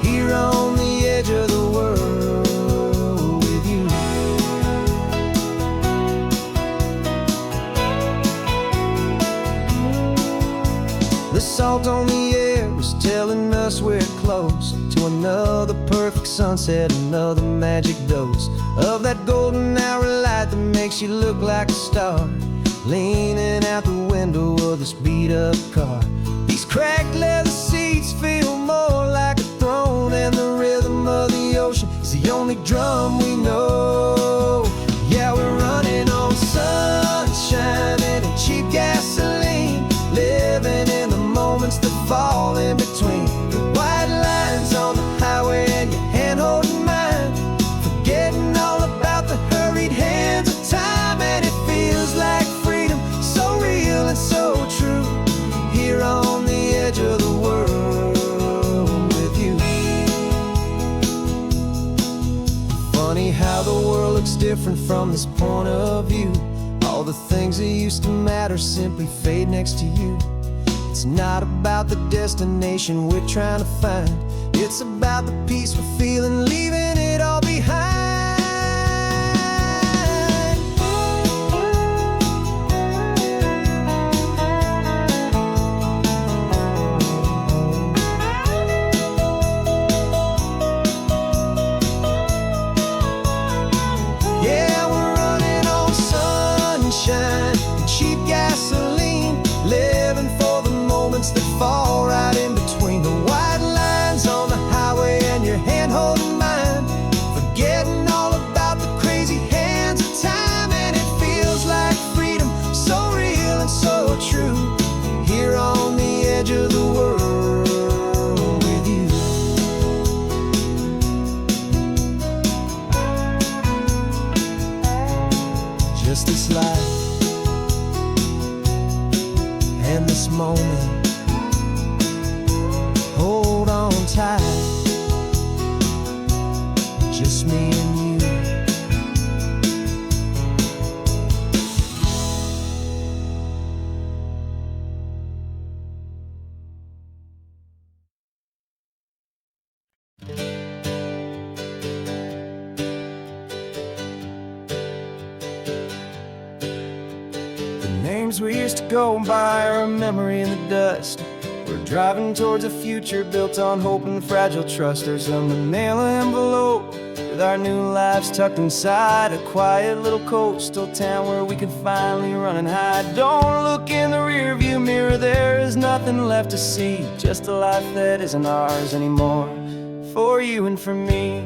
here on the edge of the world with you. The salt on the air is telling us we're close to another perfect sunset, another magic dose of that golden hour light that makes you look like a star, leaning out the window of this beat-up car. These cracked leather seats feel more like a throne, and the rhythm of the ocean is the only drum we know. Yeah, we're running on sunshine and cheap gasoline, living in the moments that fall in between the white lines on the highway and your hand holding mine, forgetting all about the hurried hands of time. And it feels like freedom, so real and so true, here on the edge of the world with you. Funny how the world looks different from this point of view. All the things that used to matter simply fade next to you. It's not about the destination we're trying to find, it's about the peace we're feeling, leaving it all behind. Yeah, we're running on sunshine and cheap gasoline, living for the moments that fall right in between the white lines on the highway and your hand holding mine, forgetting all about the crazy hands of time. And it feels like freedom, so real and so true, here on the edge of the world with you. Just this life and this moment, hold on tight, just me and you. The names we used to go by are a memory in the dust. We're driving towards a future built on hope and fragile trust. There's a manila envelope with our new lives tucked inside, a quiet little coastal town where we could finally run and hide. Don't look in the rearview mirror, there is nothing left to see, just a life that isn't ours anymore, for you and for me.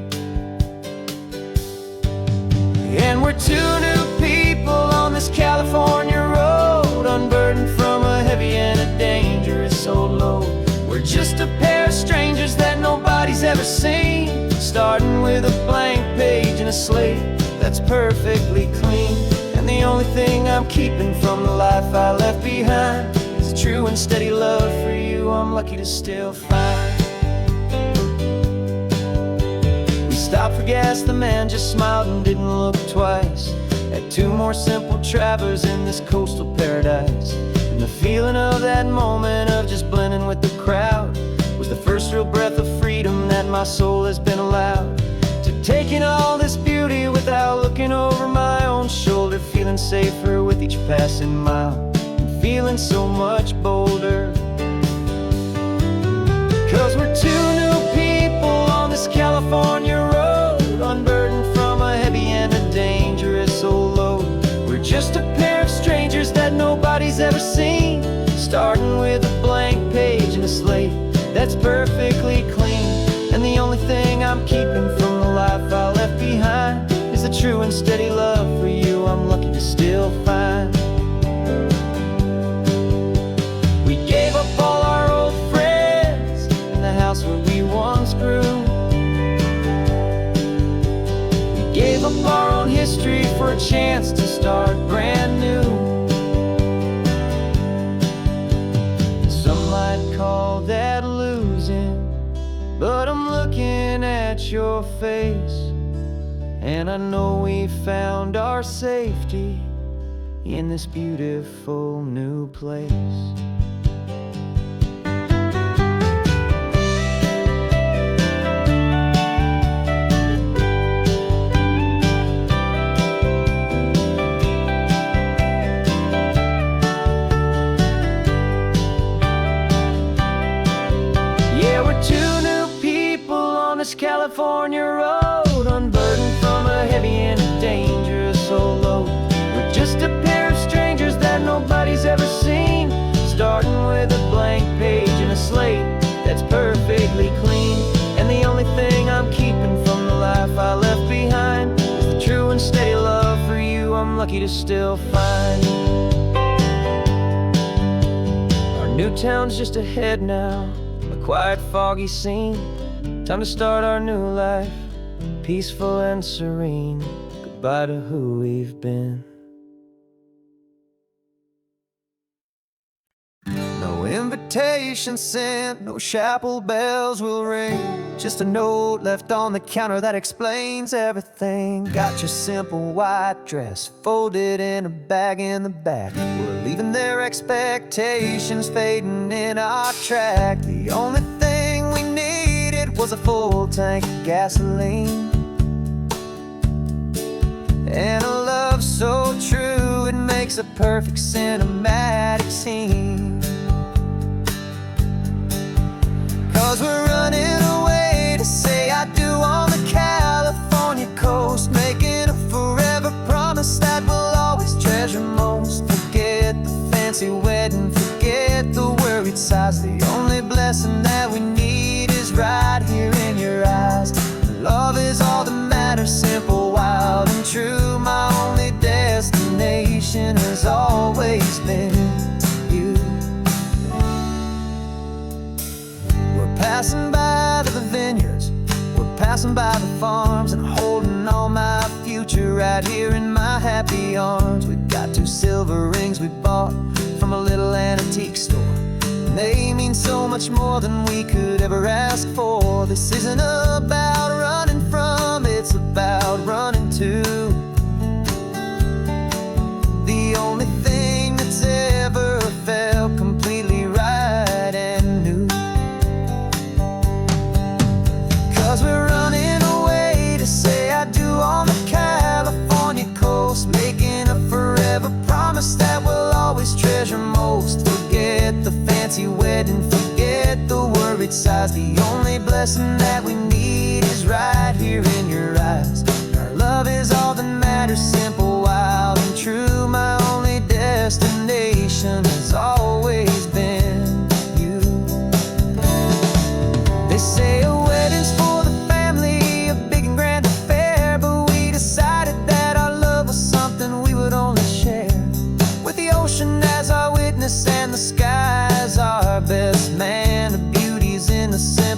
And we're 2 new people on this California road, unburdened from a heavy and a dangerous old load. We're just a pair of of strangers that nobody's ever seen, starting with a blank page and a slate that's perfectly clean. And the only thing I'm keeping from the life I left behind is a true and steady love for you I'm lucky to still find. We stopped for gas, the man just smiled and didn't look twice. Had two more simple travelers in this coastal paradise. And the feeling of that moment of just blending with the crowd was the first real breath of freedom that my soul has been allowed to take in all this beauty without looking over my own shoulder, feeling safer with each passing mile and feeling so much bolder. 'Cause we're two new people on this California road, unburdened from a heavy and a dangerous old load. We're just a pair of strangers that nobody's ever seen, starting with a blank page and a slate that's perfectly clean. And the only thing I'm keeping from the life I left behind is a true and steady love for you I'm lucky to still find. We gave up all our old friends in the house where we once grew. We gave up our own history for a chance to start brand new. Some might call that losing, but I'm looking at your face, and I know we found our safety in this beautiful new place. California road, unburdened from a heavy and a dangerous old load. We're just a pair of strangers that nobody's ever seen, starting with a blank page and a slate that's perfectly clean. And the only thing I'm keeping from the life I left behind is the true and steady love for you I'm lucky to still find. Our new town's just ahead now, a quiet, foggy scene. Time to start our new life, peaceful and serene. Goodbye to who we've been. No invitation sent, no chapel bells will ring. Just a note left on the counter that explains everything. Got your simple white dress folded in a bag in the back. We're leaving their expectations fading in our track. The only thing we needed was a full tank of gasoline, and a love so true it makes a perfect cinematic scene. 'Cause we're running away to say I do on the California coast, making a forever promise that we'll always treasure most. Forget the fancy wedding, forget the worried sighs. The only blessing that we need is right here in your eyes. Love is all that matters, simple, wild, and true. My only destination has always been you. We're passing by the vineyards, we're passing by the farms, and holding all my future right here in my happy arms. We've got 2 silver rings we bought from a little antique store. They mean so much more than we could ever ask for. This isn't about running from, it's about running to the only thing that's ever felt completely right and new. 'Cause we're running away to say I do on the California coast, making a forever promise that we'll always treasure most. Forget the fancy wedding, forget the worried sighs. The only blessing that we need is right here in your eyes. Our love is all that matters, simple, wild, and true. My only destination has always been you. They say a wedding's for the family, a big and grand affair, but we decided that our love was something we would only share with the ocean as our witness and the sky as our best man. The beauty's in the center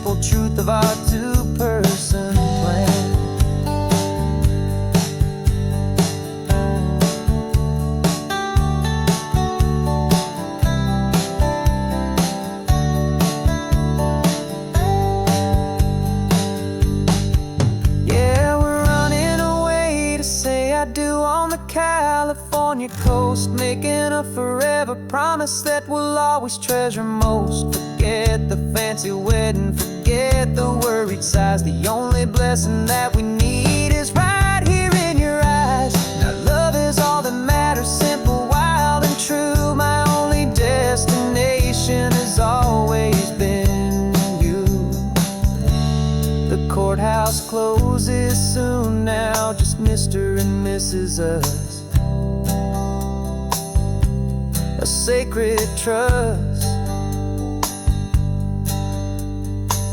California coast, making a forever promise that we'll always treasure most. Forget the fancy wedding, forget the worried sighs. The only blessing that we need is right here in your eyes. Now love is all that matters, simple, wild and true. My only destination has always been you. The courthouse closes soon now, just Mr. and Mrs. Us. A sacred trust,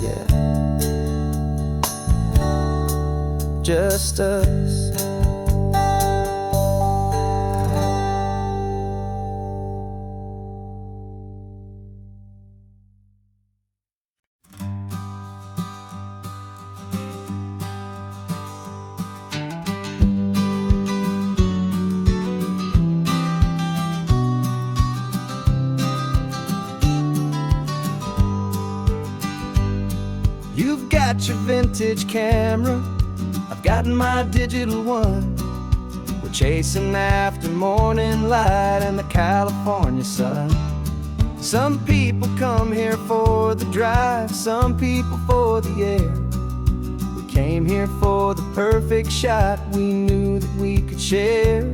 yeah, just us. You've got your vintage camera, I've got my digital one. We're chasing after morning light and the California sun. Some people come here for the drive, some people for the air. We came here for the perfect shot we knew that we could share.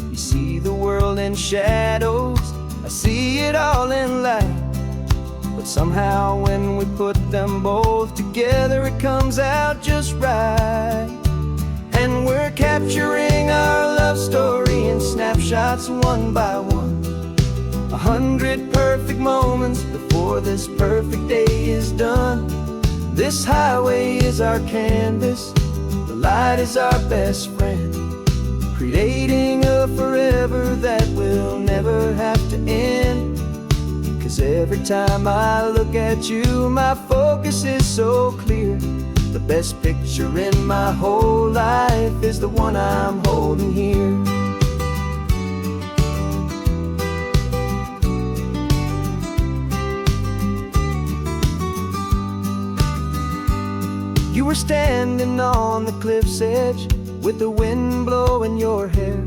You see the world in shadows, I see it all in light. But somehow when we put them both together, it comes out just right. And we're capturing our love story in snapshots one by one. 100 perfect moments before this perfect day is done. This highway is our canvas, the light is our best friend, creating a forever that will never have to end. 'Cause every time I look at you, my focus is so clear. The best picture in my whole life is the one I'm holding here. You were standing on the cliff's edge with the wind blowing your hair,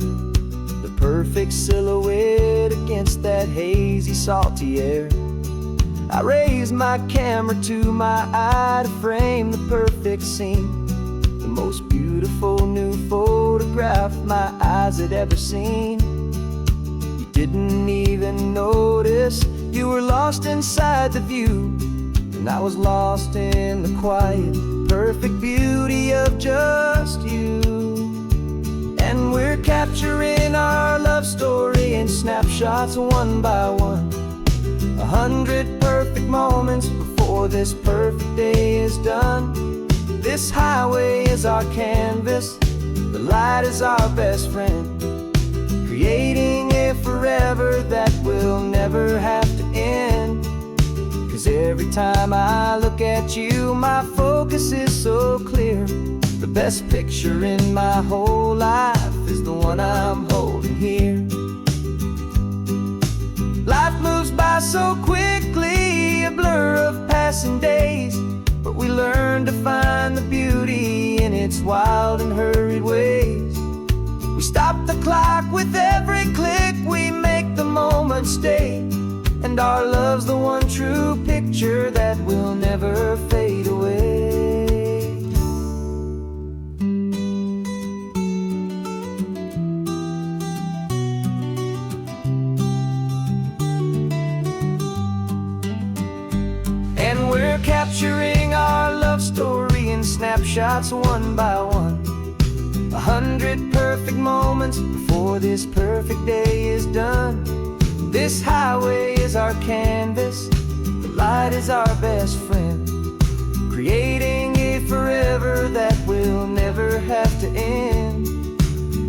the perfect silhouette against that hazy, salty air. I raised my camera to my eye to frame the perfect scene, the most beautiful new photograph my eyes had ever seen. You didn't even notice, you were lost inside the view, and I was lost in the quiet, perfect beauty of just you. And we're capturing our love story in snapshots one by one. 100 perfect moments before this perfect day is done. This highway is our canvas, the light is our best friend, creating a forever that will never have to end. 'Cause every time I look at you, my focus is so clear. The best picture in my whole life is the one I'm holding here. Life moves by so quickly, a blur of passing days, but we learn to find the beauty in its wild and hurried ways. We stop the clock with every click, we make the moment stay, and our love's the one true picture that will never fade away. And we're capturing our love story in snapshots one by one. 100 perfect moments before this perfect day is done. This highway is our canvas, the light is our best friend, creating a forever that will never have to end.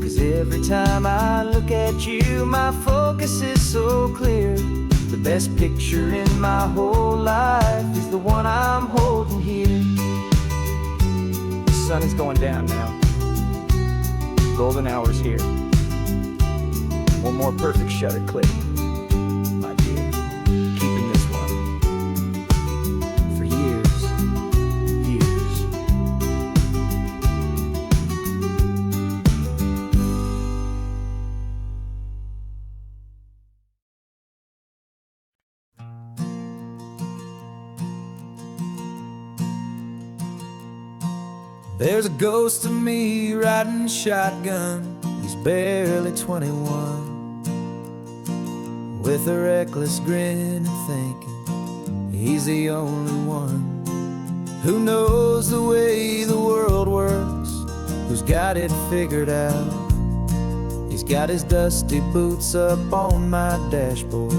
'Cause every time I look at you, my focus is so clear. The best picture in my whole life is the one I'm holding here. The sun is going down now. Golden hour's here. One more perfect shutter click, my dear. Keeping this one for years, years. There's a ghost of me riding shotgun. He's barely 21, with a reckless grin and thinking he's the only one who knows the way the world works, who's got it figured out. He's got his dusty boots up on my dashboard,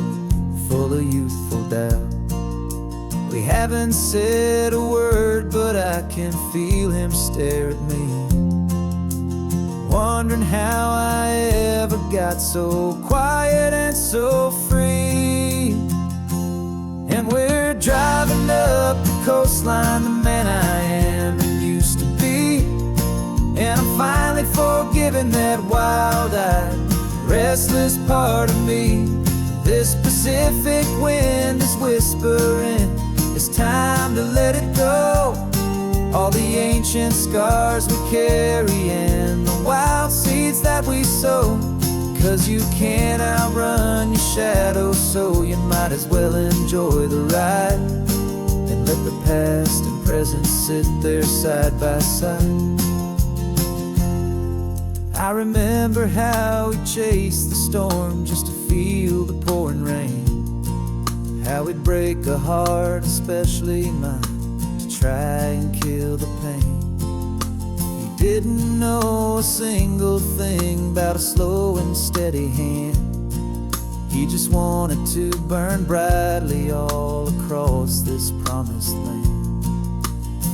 full of youthful doubt. We haven't said a word, but I can feel him stare at me, wondering how I ever got so quiet and so free. And we're driving up the coastline, the man I am and used to be. And I'm finally forgiving that wild-eyed, restless part of me. This Pacific wind is whispering, it's time to let it go. All the ancient scars we carry and the wild seeds that we sow. 'Cause you can't outrun your shadow, so you might as well enjoy the ride and let the past and present sit there side by side. I remember how we chased the storm just to feel the pouring rain, how we'd break a heart, especially mine, to try and kill the pain. He didn't know a single thing about a slow and steady hand. He just wanted to burn brightly all across this promised land.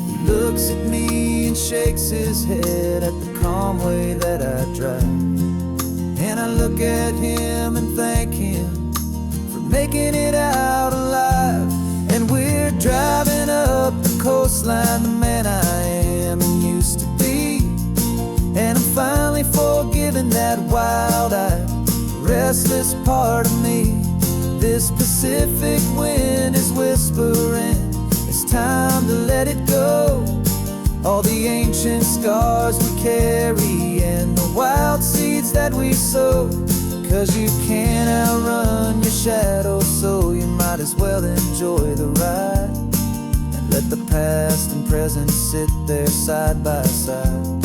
He looks at me and shakes his head at the calm way that I drive, and I look at him and thank him for making it out alive. And we're driving up the coastline, the man I am and used to be. And I'm finally forgiving that wild-eyed, restless part of me. This Pacific wind is whispering, it's time to let it go. All the ancient scars we carry and the wild seeds that we sow. 'Cause you can't outrun your shadow, so you might as well enjoy the ride and let the past and present sit there side by side.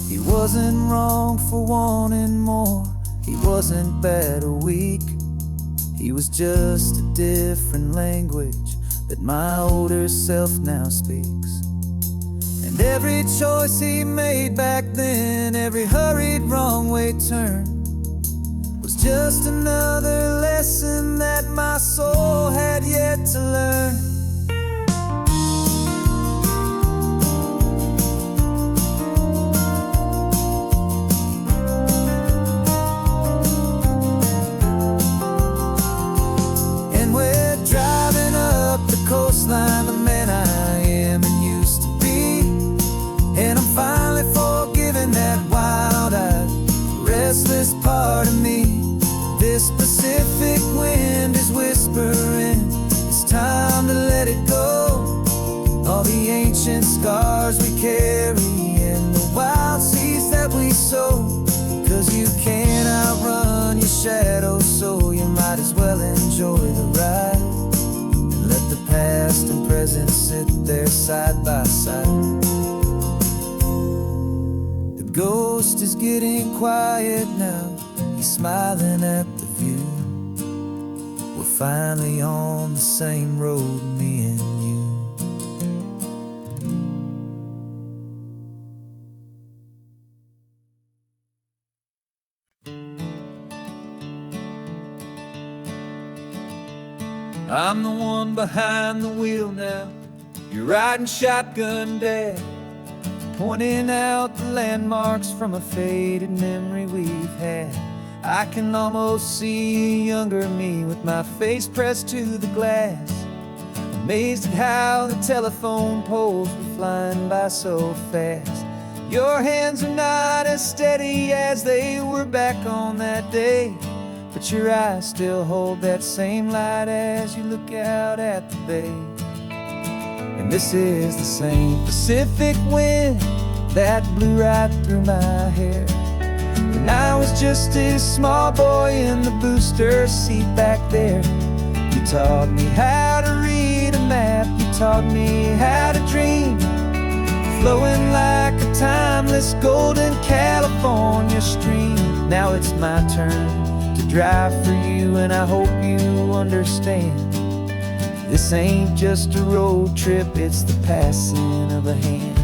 He wasn't wrong for wanting more, he wasn't bad or weak. He was just a different language that my older self now speaks. And every choice he made back then, every hurried wrong way turn, was just another lesson that my soul had yet to learn. And we're driving up the coastline, the man I am and used to be. And I'm finally forgiving that wild-eyed, restless part of me. This Pacific wind is whispering, it's time to let it go. All the ancient scars we carry and the wild seeds that we sow. 'Cause you can't outrun your shadow, so you might as well enjoy the ride and let the past and present sit there side by side. The ghost is getting quiet now, he's smiling at the view. We're finally on the same road, me and you. I'm the one behind the wheel now, you're riding shotgun, Dad, pointing out the landmarks from a faded memory we've had. I can almost see a younger me with my face pressed to the glass, amazed at how the telephone poles were flying by so fast. Your hands are not as steady as they were back on that day, but your eyes still hold that same light as you look out at the bay. And this is the same Pacific wind that blew right through my hair when I was just a small boy in the booster seat back there. You taught me how to read a map, you taught me how to dream, timeless golden California stream. Now it's my turn to drive for you, and I hope you understand. This ain't just a road trip, it's the passing of a hand.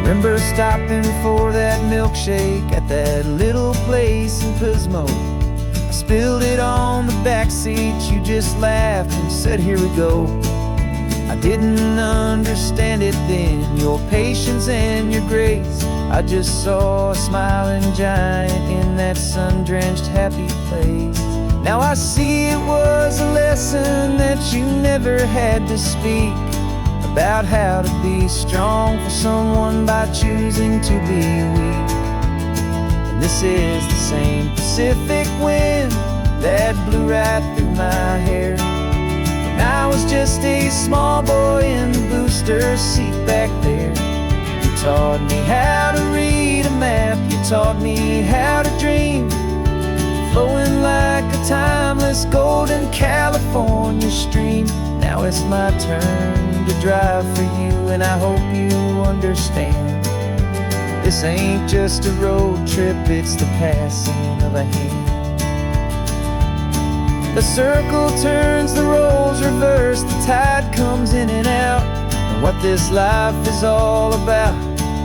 Remember stopping for that milkshake at that little place in Pismo? I spilled it on the back seat, you just laughed and said, here we go. I didn't understand it then, your patience and your grace. I just saw a smiling giant in that sun-drenched happy place. Now I see it was a lesson that you never had to speak, about how to be strong for someone by choosing to be weak. And this is the same Pacific wind that blew right through my hair when I was just a small boy in the booster seat back there. You taught me how to read a map, you taught me how to dream, flowing like a timeless golden California stream. Now it's my turn to drive for you, and I hope you understand. This ain't just a road trip, it's the passing of a hand. The circle turns, the roles reverse, the tide comes in and out. And what this life is all about,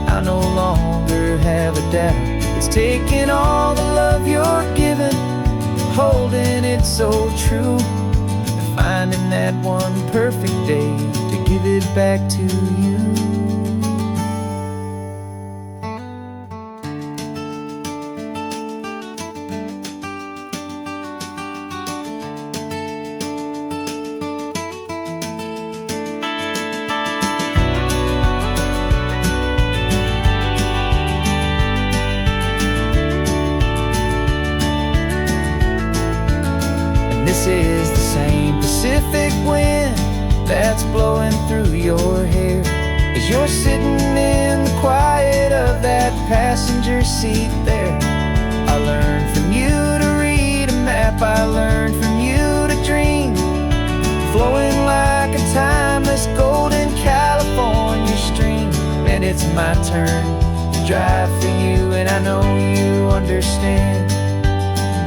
I no longer have a doubt. It's taking all the love you're giving, holding it so true, and finding that one perfect day to give it back to you. This is the same Pacific wind that's blowing through your hair as you're sitting in the quiet of that passenger seat there. I learned from you to read a map, I learned from you to dream, flowing like a timeless golden California stream. And it's my turn to drive for you, and I know you understand.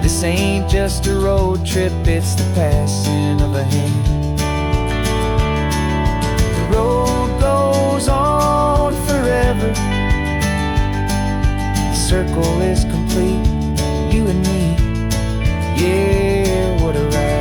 This ain't just a road trip, it's the passing of a hand. The road goes on forever, the circle is complete, you and me, yeah, what a ride.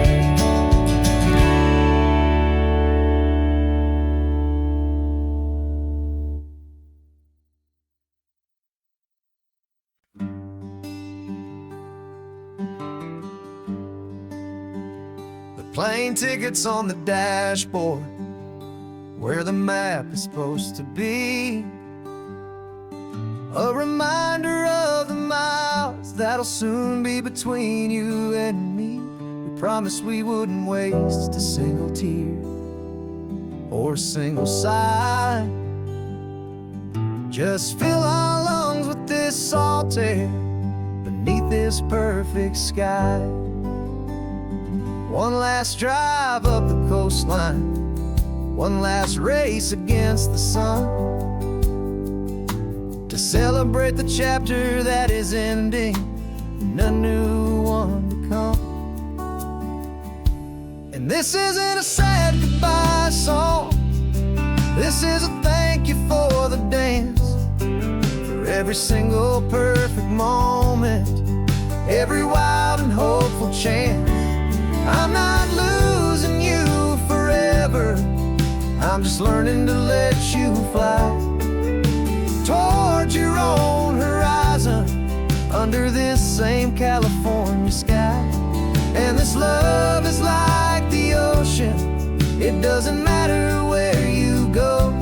Plane tickets on the dashboard, where the map is supposed to be, a reminder of the miles that'll soon be between you and me. We promised we wouldn't waste a single tear or a single sigh, just fill our lungs with this salt air beneath this perfect sky. One last drive up the coastline, one last race against the sun, to celebrate the chapter that is ending and a new one to come. And this isn't a sad goodbye song, this is a thank you for the dance, for every single perfect moment, every wild and hopeful chance. I'm not losing you forever, I'm just learning to let you fly towards your own horizon, under this same California sky. And this love is like the ocean, it doesn't matter where you go,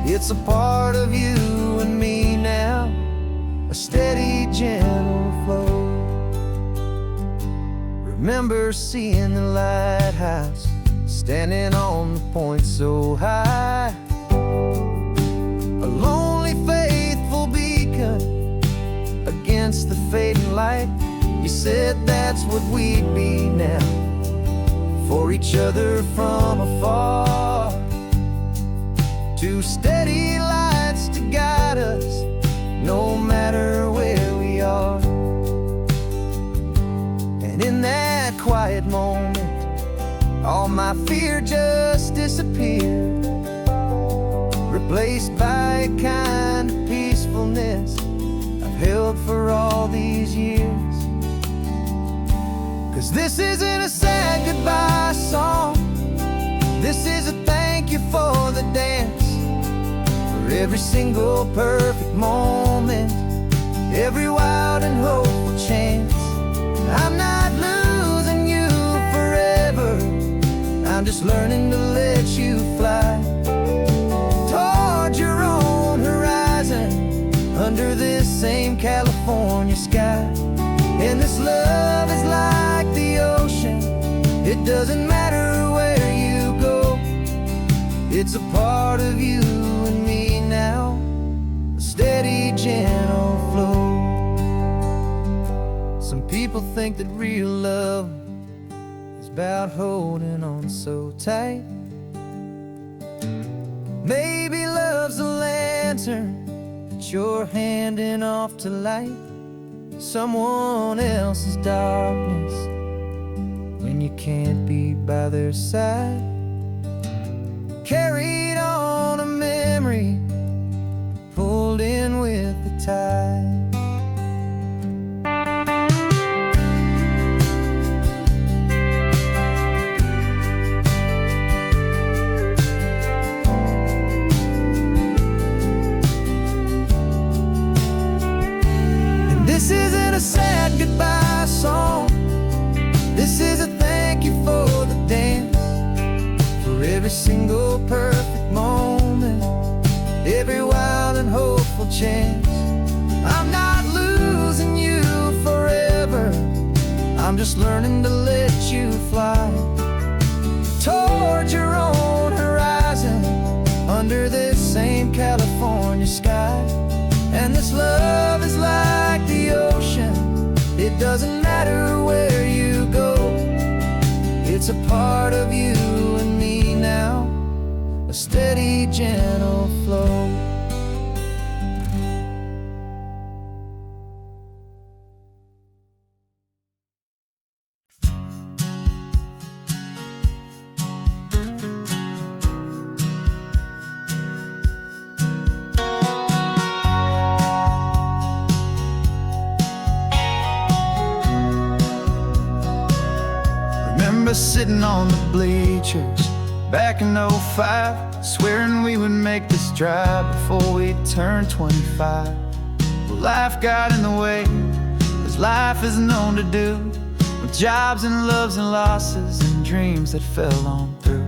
it's a part of you and me now, a steady, gentle flow. Remember seeing the lighthouse, standing on the point so high, a lonely, faithful beacon against the fading light. You said that's what we'd be now, for each other from afar, two steady lights to guide us, no matter where we are. And in that quiet moment, all my fear just disappeared, replaced by a kind of peacefulness I've held for all these years. 'Cause this isn't a sad goodbye song, this is a thank you for the dance, for every single perfect moment, every wild and hopeful chance. I'm not losing you forever, I'm just learning to let you fly toward your own horizon, under this same California sky. And this love is like the ocean, it doesn't matter where you go, it's a part of you and me now, a steady, gentle flow. Some people think that real love is about holding on so tight. Maybe love's a lantern that you're handing off to light someone else's darkness when you can't be by their side. Carried on a memory, pulled in with the tide. This isn't a sad goodbye song, this is a thank you for the dance, for every single perfect moment, every wild and hopeful chance. I'm not losing you forever, I'm just learning to let you fly toward your own horizon, under this same California sky. And this love is like the ocean, it doesn't matter where you go, it's a part of you and me now, a steady, gentle flow. Sitting on the bleachers back in '05, swearing we would make this drive before we turned 25. Well, life got in the way, as life is known to do, with jobs and loves and losses and dreams that fell on through.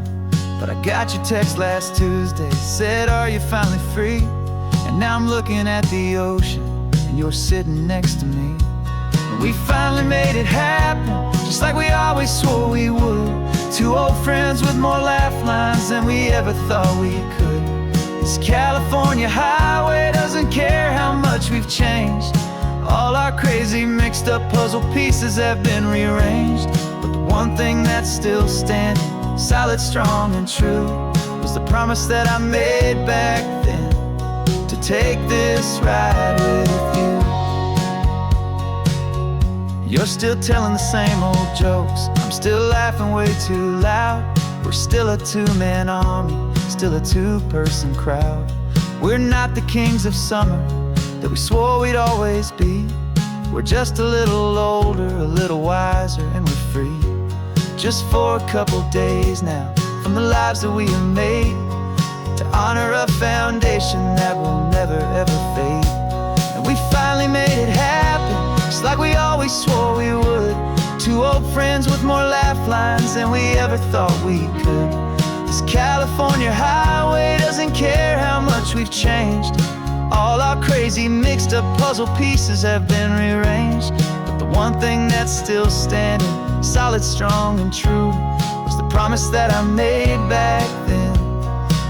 But I got your text last Tuesday, said, are you finally free? And now I'm looking at the ocean, and you're sitting next to me. And we finally made it happen, just like we always swore we would. Two old friends with more laugh lines than we ever thought we could. This California highway doesn't care how much we've changed. All our crazy mixed up puzzle pieces have been rearranged, but the one thing that's still standing, solid, strong and true, was the promise that I made back then, to take this ride with you. You're still telling the same old jokes, I'm still laughing way too loud. We're still a two-man army, still a two-person crowd. We're not the kings of summer that we swore we'd always be. We're just a little older, a little wiser, and we're free. Just for a couple days now, from the lives that we have made, to honor a foundation that will never ever fade. And we finally made it happen, just like we always swore we would. Two old friends with more laugh lines than we ever thought we could. This California highway doesn't care how much we've changed. All our crazy mixed up puzzle pieces have been rearranged, but the one thing that's still standing, solid, strong and true, was the promise that I made back then,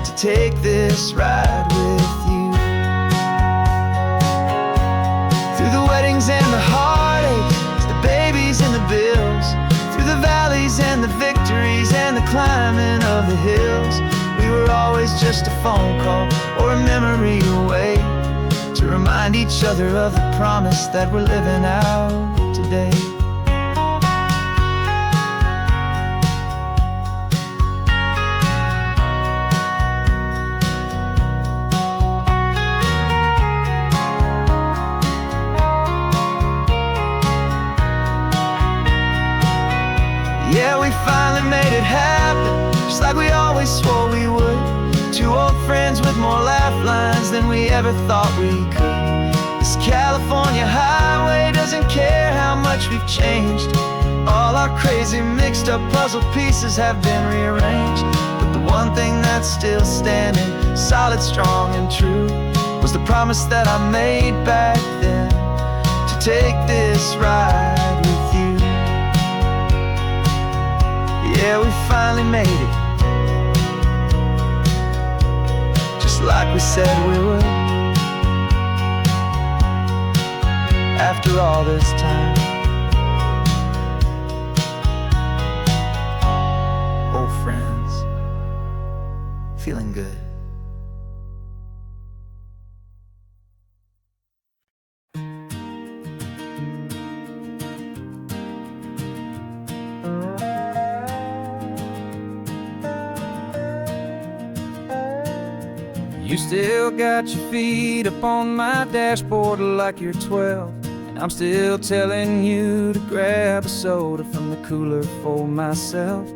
to take this ride with you. Through the weddings and the heartaches, the babies and the bills, through the valleys and the victories and the climbing of the hills, we were we're always just a phone call or a memory away, to remind each other of the promise that we're living out today. Yeah, we finally made it happen, just like we always swore we would. Two old friends with more laugh lines than we ever thought we could. This California highway doesn't care how much we've changed. All our crazy mixed up puzzle pieces have been rearranged, but the one thing that's still standing solid, strong and true was the promise that I made back then, to take this ride with you. Yeah, we finally made it, just like we said we would. After all this time, old friends, feeling good. You still got your feet up on my dashboard like you're 12, and I'm still telling you to grab a soda from the cooler for myself.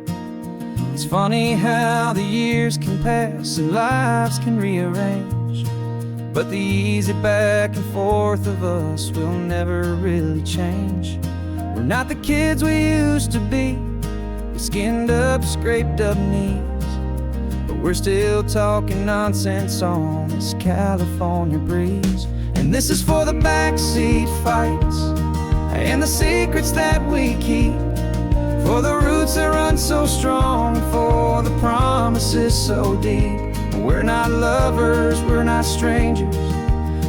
It's funny how the years can pass and lives can rearrange, but the easy back and forth of us will never really change. We're not the kids we used to be, with skinned up, scraped up knees, but we're still talking nonsense on this California breeze. And this is for the backseat fights and the secrets that we keep, for the roots that run so strong, for the promises so deep. We're not lovers, we're not strangers,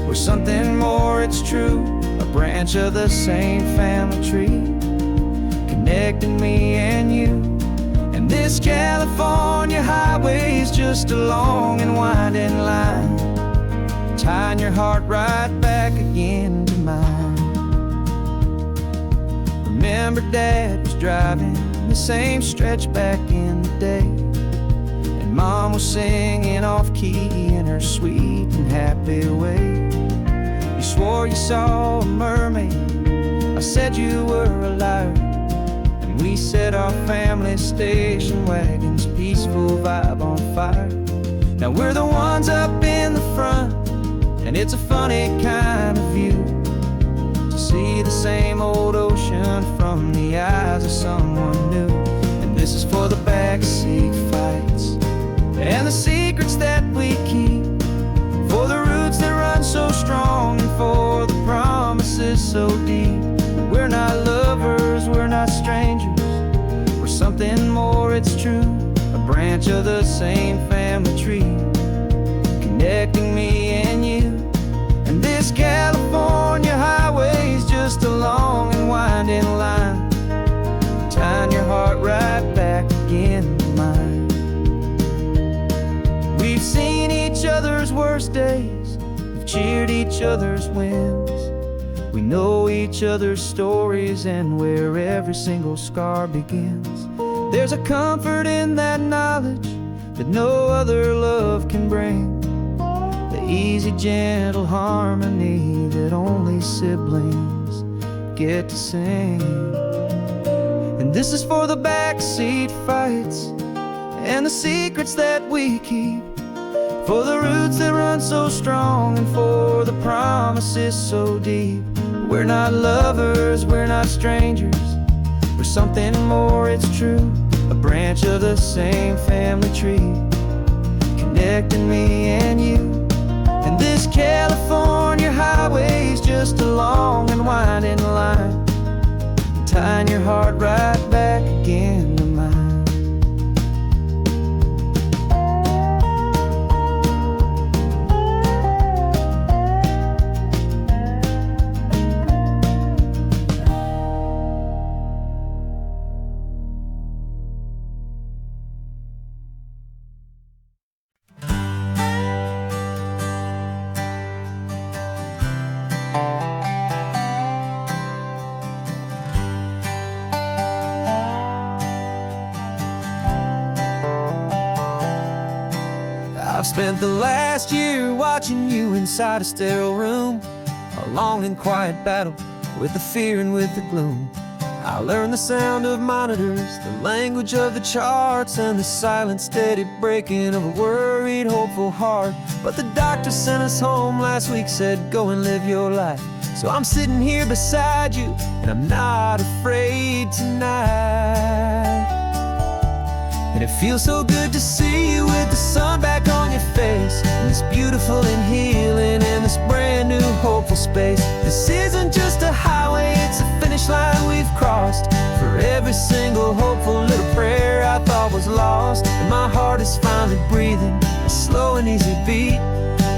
we're something more, it's true. A branch of the same family tree, connecting me and you. And this California highway is just a long and winding line, tying your heart right back again to mine. Remember Dad was driving the same stretch back in the day, and Mom was singing off-key in her sweet and happy way. You swore you saw a mermaid, I said you were a liar, and we set our family station wagon's peaceful vibe on fire. Now we're the ones up in the front, and it's a funny kind of view to see the same old ocean from the eyes of someone new. And this is for the backseat fights and the secrets that we keep, for the roots that run so strong and for the promises so deep. We're not lovers, we're not strangers, we're something more, it's true. A branch of the same family tree, connecting me and you. And this California highway is just a long and winding line, tying your heart right back again to mine. We've seen each other's worst days, we've cheered each other's wins, we know each other's stories and where every single scar begins. There's a comfort in that knowledge that no other love can bring, the easy, gentle harmony that only siblings get to sing. And this is for the backseat fights and the secrets that we keep, for the roots that run so strong and for the promises so deep. We're not lovers, we're not strangers, we're something more, it's true. A branch of the same family tree, connecting me and you. And this California highway is just a long and winding line, tying your heart right back again to mine. I've spent the last year watching you inside a sterile room, a long and quiet battle with the fear and with the gloom. I learned the sound of monitors, the language of the charts, and the silent, steady breaking of a worried, hopeful heart. But the doctor sent us home last week, said, go and live your life. So I'm sitting here beside you, and I'm not afraid tonight. And it feels so good to see you with the sun back on your face, and this beautiful and healing in this brand new hopeful space. This isn't just a highway, it's a finish line we've crossed. For every single hopeful little prayer I thought was lost, and my heart is finally breathing a slow and easy beat.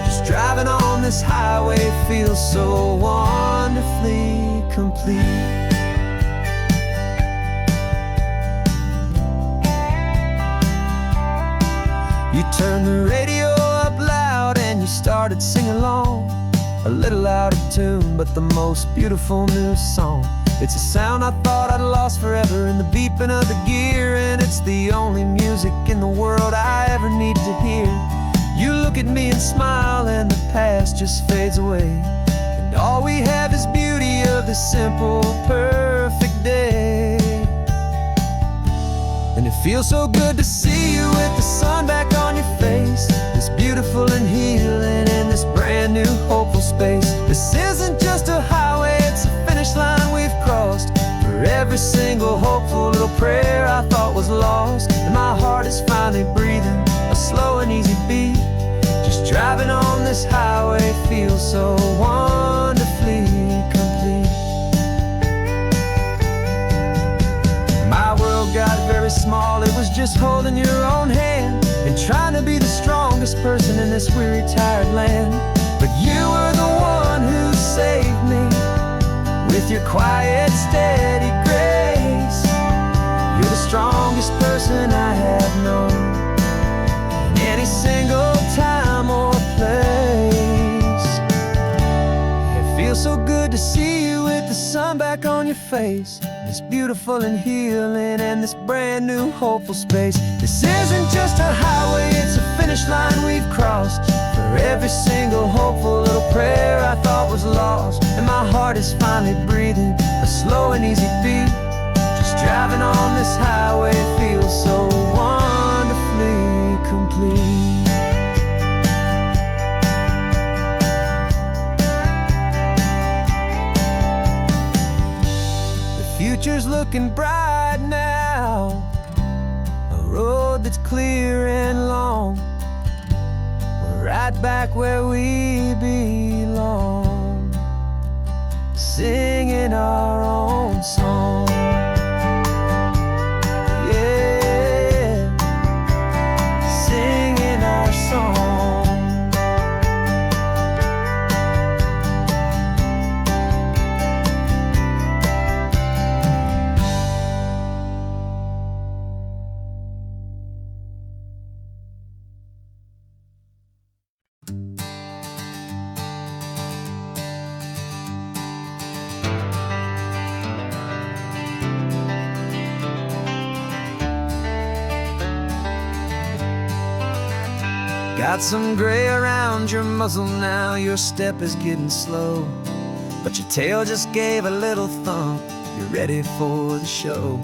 Just driving on this highway feels so wonderfully complete. You turned the radio up loud and you started singing along, a little out of tune, but the most beautiful new song. It's a sound I thought I'd lost forever in the beeping of the gear, and it's the only music in the world I ever need to hear. You look at me and smile, and the past just fades away, and all we have is beauty of this simple, perfect day. And it feels so good to see you with the sun back on your face, this beautiful and healing in this brand new hopeful space. This isn't just a highway, it's a finish line we've crossed. For every single hopeful little prayer I thought was lost, and my heart is finally breathing a slow and easy beat. Just driving on this highway feels so wonderfully complete. My world got very small, it was just holding your own hand and trying to be the strongest person in this weary, tired land. But you were the one who saved me with your quiet, steady grace. You're the strongest person I have known in any single time or place. It feels so good to see you with the sun back on your face, this beautiful and healing and this brand new hopeful space. This isn't just a highway, it's a finish line we've crossed. For every single hopeful little prayer I thought was lost, and my heart is finally breathing a slow and easy beat. Just driving on this highway feels so wonderfully complete. Future's looking bright now, a road that's clear and long. We're right back where we belong, singing our own song. Yeah, singing our song. Got some gray around your muzzle now, your step is getting slow, but your tail just gave a little thump, you're ready for the show.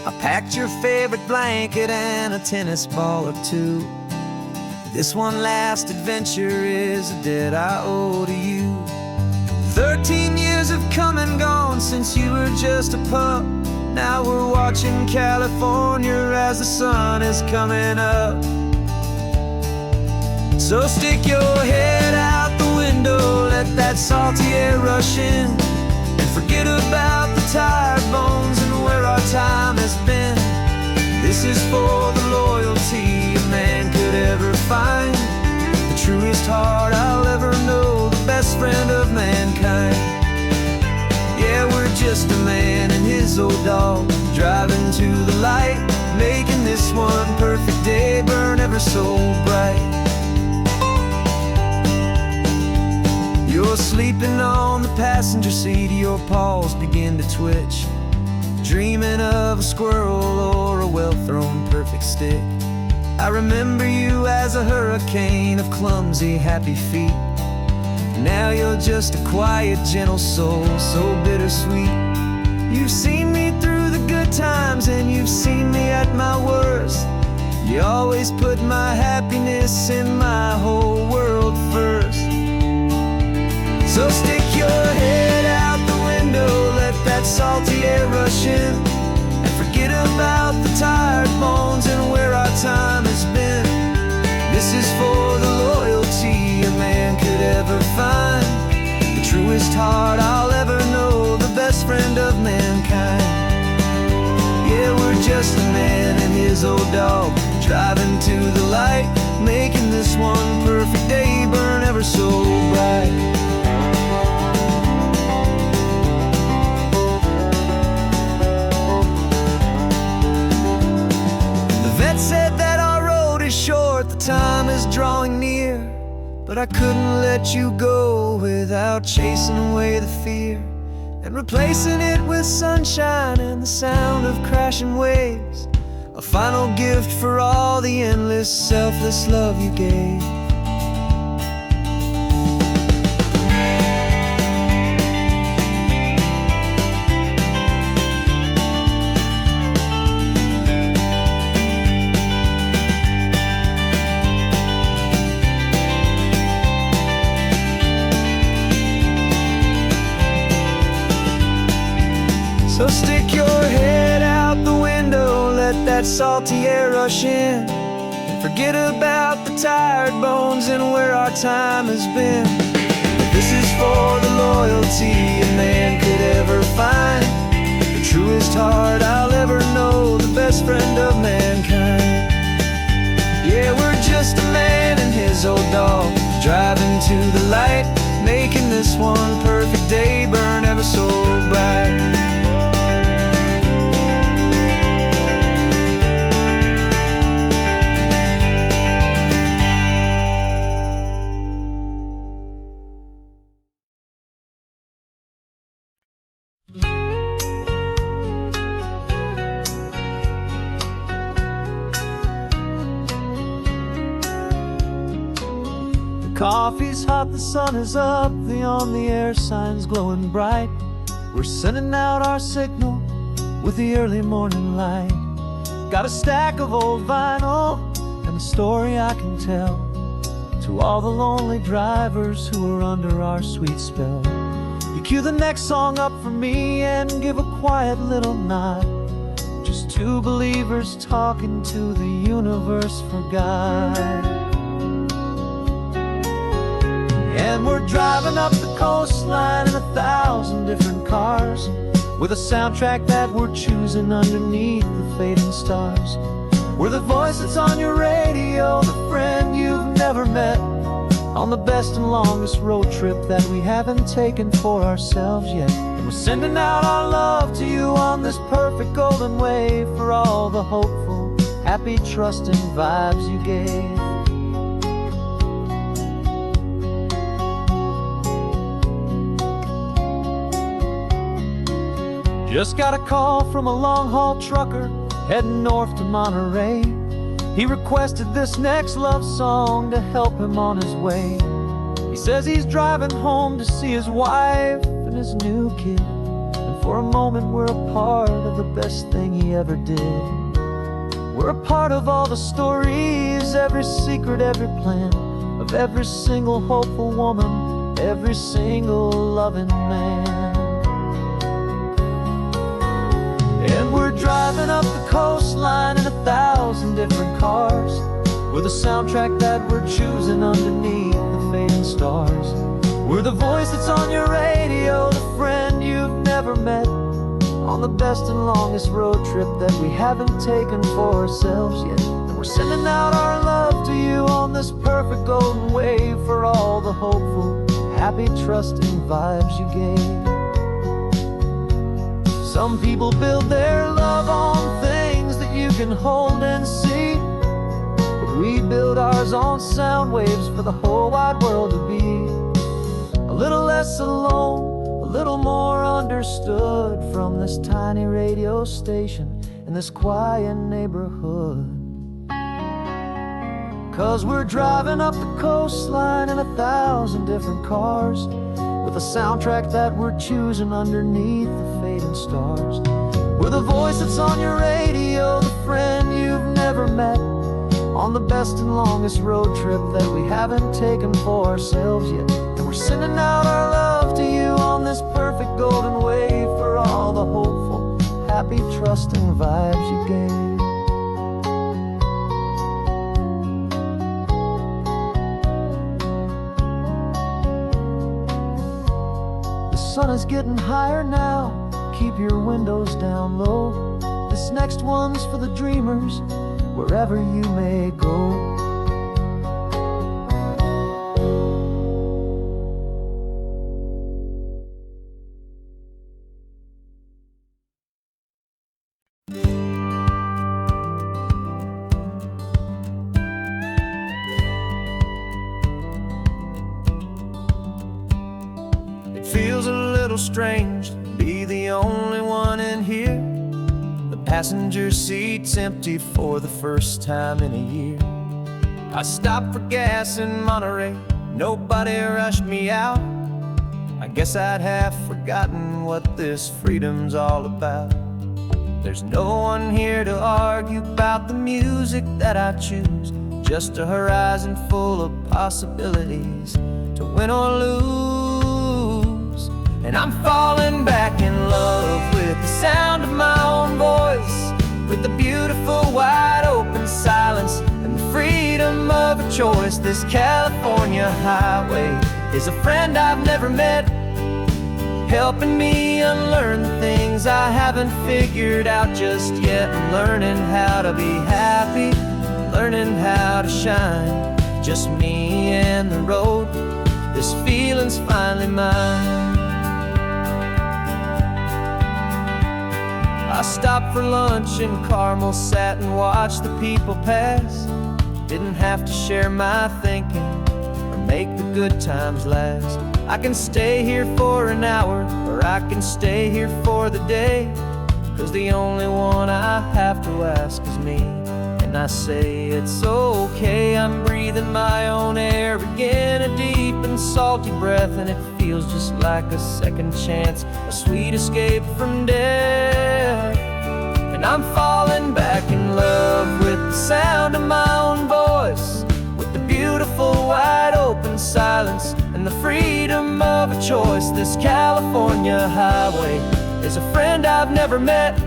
I packed your favorite blanket and a tennis ball or two. This one last adventure is a debt I owe to you. 13 years have come and gone since you were just a pup. Now we're watching California as the sun is coming up. So stick your head out the window, let that salty air rush in, and forget about the tired bones and where our time has been. This is for the loyalty a man could ever find, the truest heart I'll ever know, the best friend of mankind. Yeah, we're just a man and his old dog, driving to the light, making this one perfect day burn ever so bright. You're sleeping on the passenger seat, your paws begin to twitch, dreaming of a squirrel or a well-thrown perfect stick. I remember you as a hurricane of clumsy, happy feet. Now you're just a quiet, gentle soul, so bittersweet. You've seen me through the good times and you've seen me at my worst. You always put my happiness and my whole world first. So stick your head out the window, let that salty air rush in, and forget about the tired bones and where our time has been. This is for the loyalty a man could ever find, the truest heart I'll ever know, the best friend of mankind. Yeah, we're just a man and his old dog, driving to the light, making this one perfect day burn ever so bright. The vet said that our road is short, the time is drawing near, but I couldn't let you go without chasing away the fear and replacing it with sunshine and the sound of crashing waves. A final gift for all the endless, selfless love you gave. So stick your head out the window, let that salty air rush in, and forget about the tired bones and where our time has been. This is for the loyalty a man could ever find, the truest heart I'll ever know, the best friend of mankind. Yeah, we're just a man and his old dog, driving to the light, making this one perfect day burn ever so bright. Coffee's hot, the sun is up, the on-the-air sign's glowing bright. We're sending out our signal with the early morning light. Got a stack of old vinyl and a story I can tell to all the lonely drivers who are under our sweet spell. You cue the next song up for me and give a quiet little nod. Just two believers talking to the universe for God. And we're driving up the coastline in 1,000 different cars, with a soundtrack that we're choosing underneath the fading stars. We're the voice that's on your radio, the friend you've never met, on the best and longest road trip that we haven't taken for ourselves yet. And we're sending out our love to you on this perfect golden wave, for all the hopeful, happy, trusting vibes you gave. Just got a call from a long-haul trucker heading north to Monterey. He requested this next love song to help him on his way. He says he's driving home to see his wife and his new kid, and for a moment we're a part of the best thing he ever did. We're a part of all the stories, every secret, every plan, of every single hopeful woman, every single loving man. And we're driving up the coastline in 1,000 different cars, with a soundtrack that we're choosing underneath the fading stars. We're the voice that's on your radio, the friend you've never met, on the best and longest road trip that we haven't taken for ourselves yet. And we're sending out our love to you on this perfect golden wave, for all the hopeful, happy, trusting vibes you gave. Some people build their love on things that you can hold and see, but we build ours on sound waves for the whole wide world to be a little less alone, a little more understood, from this tiny radio station in this quiet neighborhood. 'Cause we're driving up the coastline in 1,000 different cars, with a soundtrack that we're choosing underneath the fading stars. We're the voice that's on your radio, the friend you've never met, on the best and longest road trip that we haven't taken for ourselves yet. And we're sending out our love to you on this perfect golden wave, for all the hopeful, happy, trusting vibes you gave. The sun is getting higher now, keep your windows down low. This next one's for the dreamers, wherever you may go. It feels a little strange to be the only one in here. The passenger seat's empty for the first time in a year. I stopped for gas in Monterey, nobody rushed me out. I guess I'd have forgotten what this freedom's all about. There's no one here to argue about the music that I choose, just a horizon full of possibilities to win or lose. And I'm falling back in love with the sound of my own voice, with the beautiful wide open silence and the freedom of a choice. This California highway is a friend I've never met, helping me unlearn the things I haven't figured out just yet. I'm learning how to be happy, learning how to shine, just me and the road. This feeling's finally mine. I stopped for lunch in Carmel, sat and watched the people pass. Didn't have to share my thinking or make the good times last. I can stay here for an hour, or I can stay here for the day, 'cause the only one I have to ask is me. And I say it's okay, I'm breathing my own air again, a deep and salty breath, and it feels just like a second chance, a sweet escape from death. And I'm falling back in love with the sound of my own voice, with the beautiful wide open silence and the freedom of a choice. This California highway is a friend I've never met,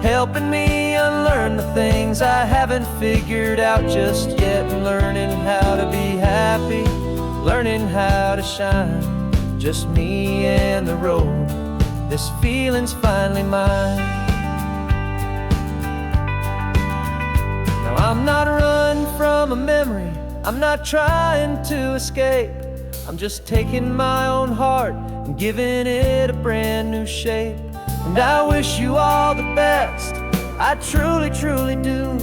helping me unlearn the things I haven't figured out just yet. And learning how to be happy, learning how to shine, just me and the road. This feeling's finally mine. Now I'm not running from a memory, I'm not trying to escape. I'm just taking my own heart and giving it a brand new shape. And I wish you all the best, I truly, truly do.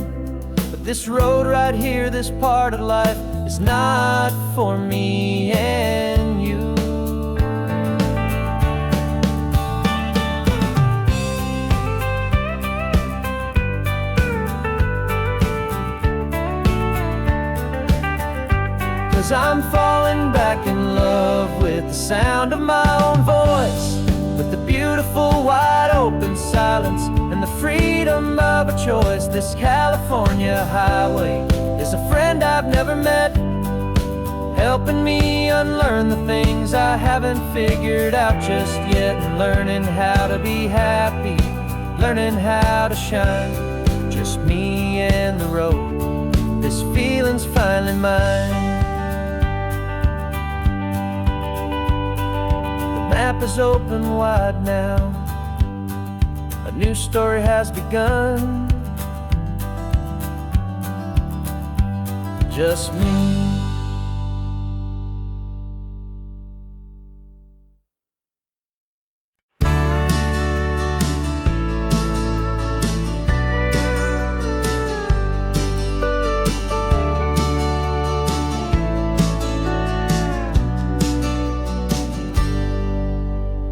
But this road right here, this part of life, is not for me and you. 'Cause I'm falling back in love with the sound of my own voice, with the beautiful wide open silence and the freedom of a choice. This California highway is a friend I've never met, helping me unlearn the things I haven't figured out just yet. And learning how to be happy, learning how to shine, just me and the road. This feeling's finally mine. The map is open wide now, a new story has begun, just me.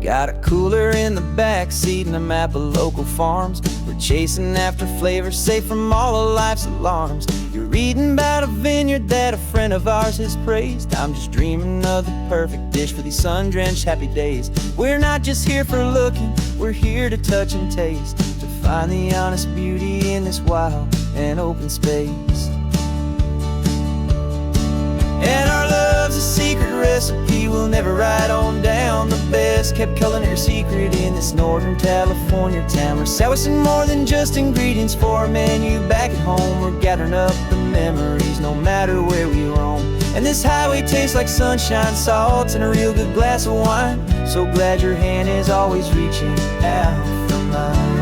Got a cooler in the back seat and a map of local farms. We're chasing after flavors safe from all of life's alarms. You're reading about a vineyard that a friend of ours has praised. I'm just dreaming of the perfect dish for these sun-drenched happy days. We're not just here for looking, we're here to touch and taste, to find the honest beauty in this wild and open space. And our love's a secret recipe we'll never write on down. The best kept culinary secret in this Northern California town. We're selling more than just ingredients for a menu back at home. We're gathering up the memories no matter where we roam. And this highway tastes like sunshine, salt, and a real good glass of wine. So glad your hand is always reaching out for mine.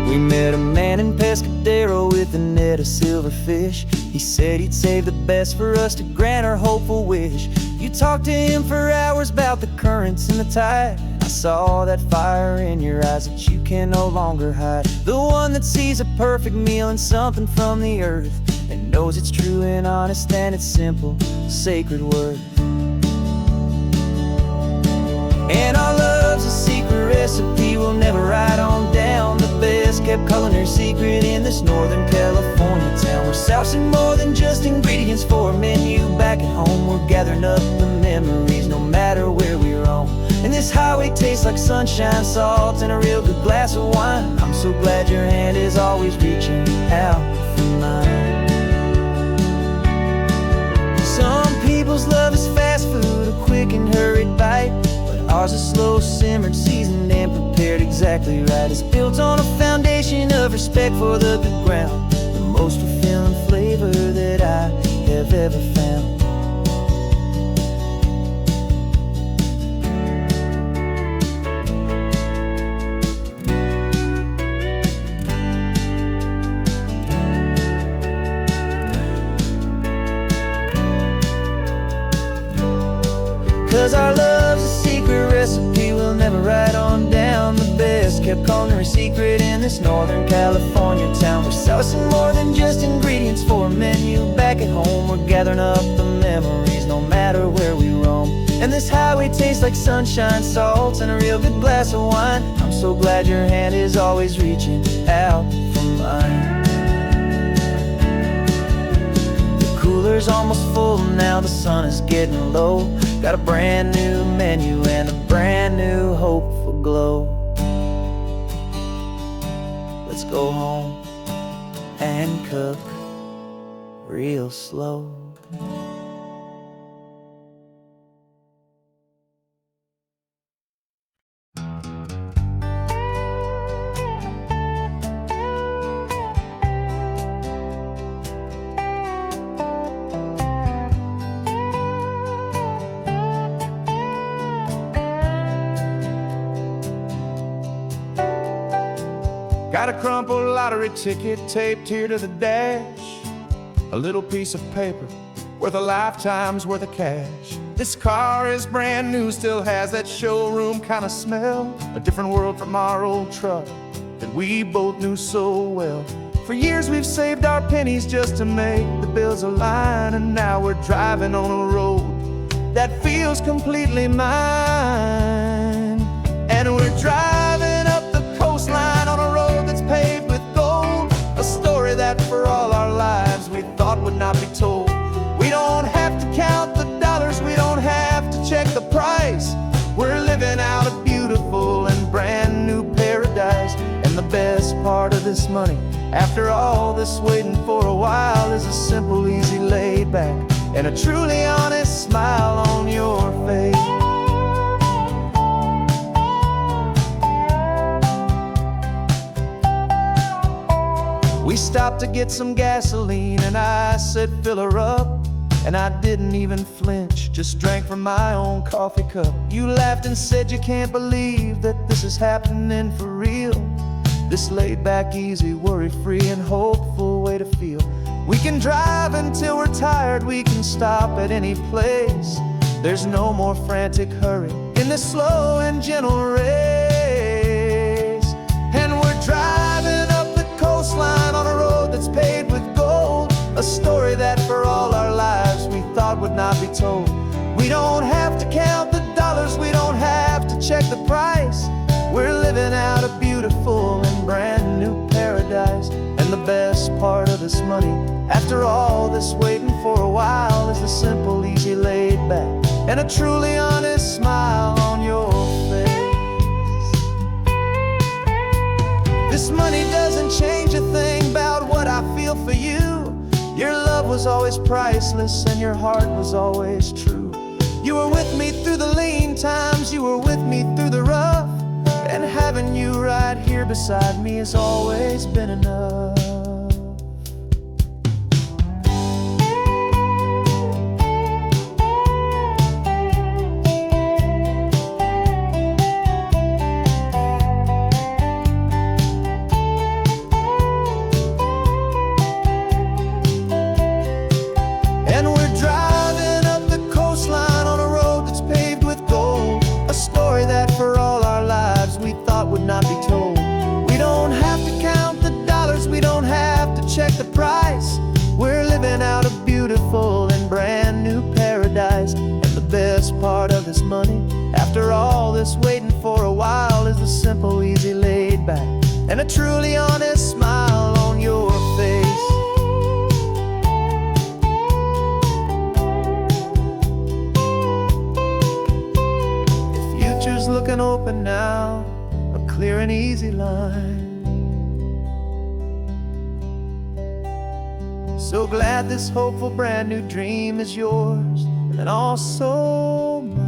We met a man in Pescadero with a net of silverfish. He said he'd save the best for us to grant our hopeful wish. You talked to him for hours about the currents and the tide. I saw that fire in your eyes that you can no longer hide. The one that sees a perfect meal in something from the earth, and knows it's true and honest and it's simple, sacred worth. And our love's a secret recipe we'll never write on down. The best kept culinary secret in this Northern California town. We're sourcing more than just ingredients for a menu back at home. We're gathering up the memories no matter where we roam. And this highway tastes like sunshine, salt, and a real good glass of wine. I'm so glad your hand is always reaching out for mine. Some people's love is fast food, a quick and hurried bite. Ours is slow simmered, seasoned, and prepared exactly right. It's built on a foundation of respect for the good ground, the most fulfilling flavor that I have ever found. 'Cause our love's a secret recipe we'll never write on down. The best kept culinary secret in this Northern California town. We're sourcing more than just ingredients for a menu back at home. We're gathering up the memories no matter where we roam. And this highway tastes like sunshine, salt, and a real good glass of wine. I'm so glad your hand is always reaching out for mine. The cooler's almost full now, the sun is getting low. Got a brand new menu and a brand new hopeful glow. Let's go home and cook real slow. Got a crumpled lottery ticket taped here to the dash, a little piece of paper worth a lifetime's worth of cash. This car is brand new, still has that showroom kind of smell, a different world from our old truck that we both knew so well. For years we've saved our pennies just to make the bills align, and now we're driving on a road that feels completely mine. And we're driving up the coastline on a road that's paved with gold, a story that for all our lives we thought would not be told. We don't have to count the dollars, we don't have to check the price. We're living out a beautiful and brand new paradise. And the best part of this money, after all this waiting for a while, is a simple, easy laid back and a truly honest smile on your face. We stopped to get some gasoline and I said fill her up, and I didn't even flinch, just drank from my own coffee cup. You laughed and said you can't believe that this is happening for real. This laid back, easy, worry-free and hopeful way to feel. We can drive until we're tired, we can stop at any place. There's no more frantic hurry in this slow and gentle race. And we're driving up the coastline on a road that's paved with gold, a story that for all our lives we thought would not be told. We don't have to count the dollars, we don't have to check the price. We're living out a beautiful this waiting for a while is the simple, easy, laid back, and a truly honest smile on your face. This money doesn't change a thing about what I feel for you. Your love was always priceless and your heart was always true. You were with me through the lean times, you were with me through the rough, and having you right here beside me has always been enough. And we're driving up the coastline on a road that's paved with gold, a story that for all our lives we thought would not be told. We don't have to count the dollars, we don't have to check the price. We're living out a beautiful and brand new paradise. And the best part of this money, after all this waiting for a while, is the simple, easy, laid back, and a truly honest smile on your face. Future's looking open now, a clear and easy line. So glad this hopeful brand new dream is yours and also mine.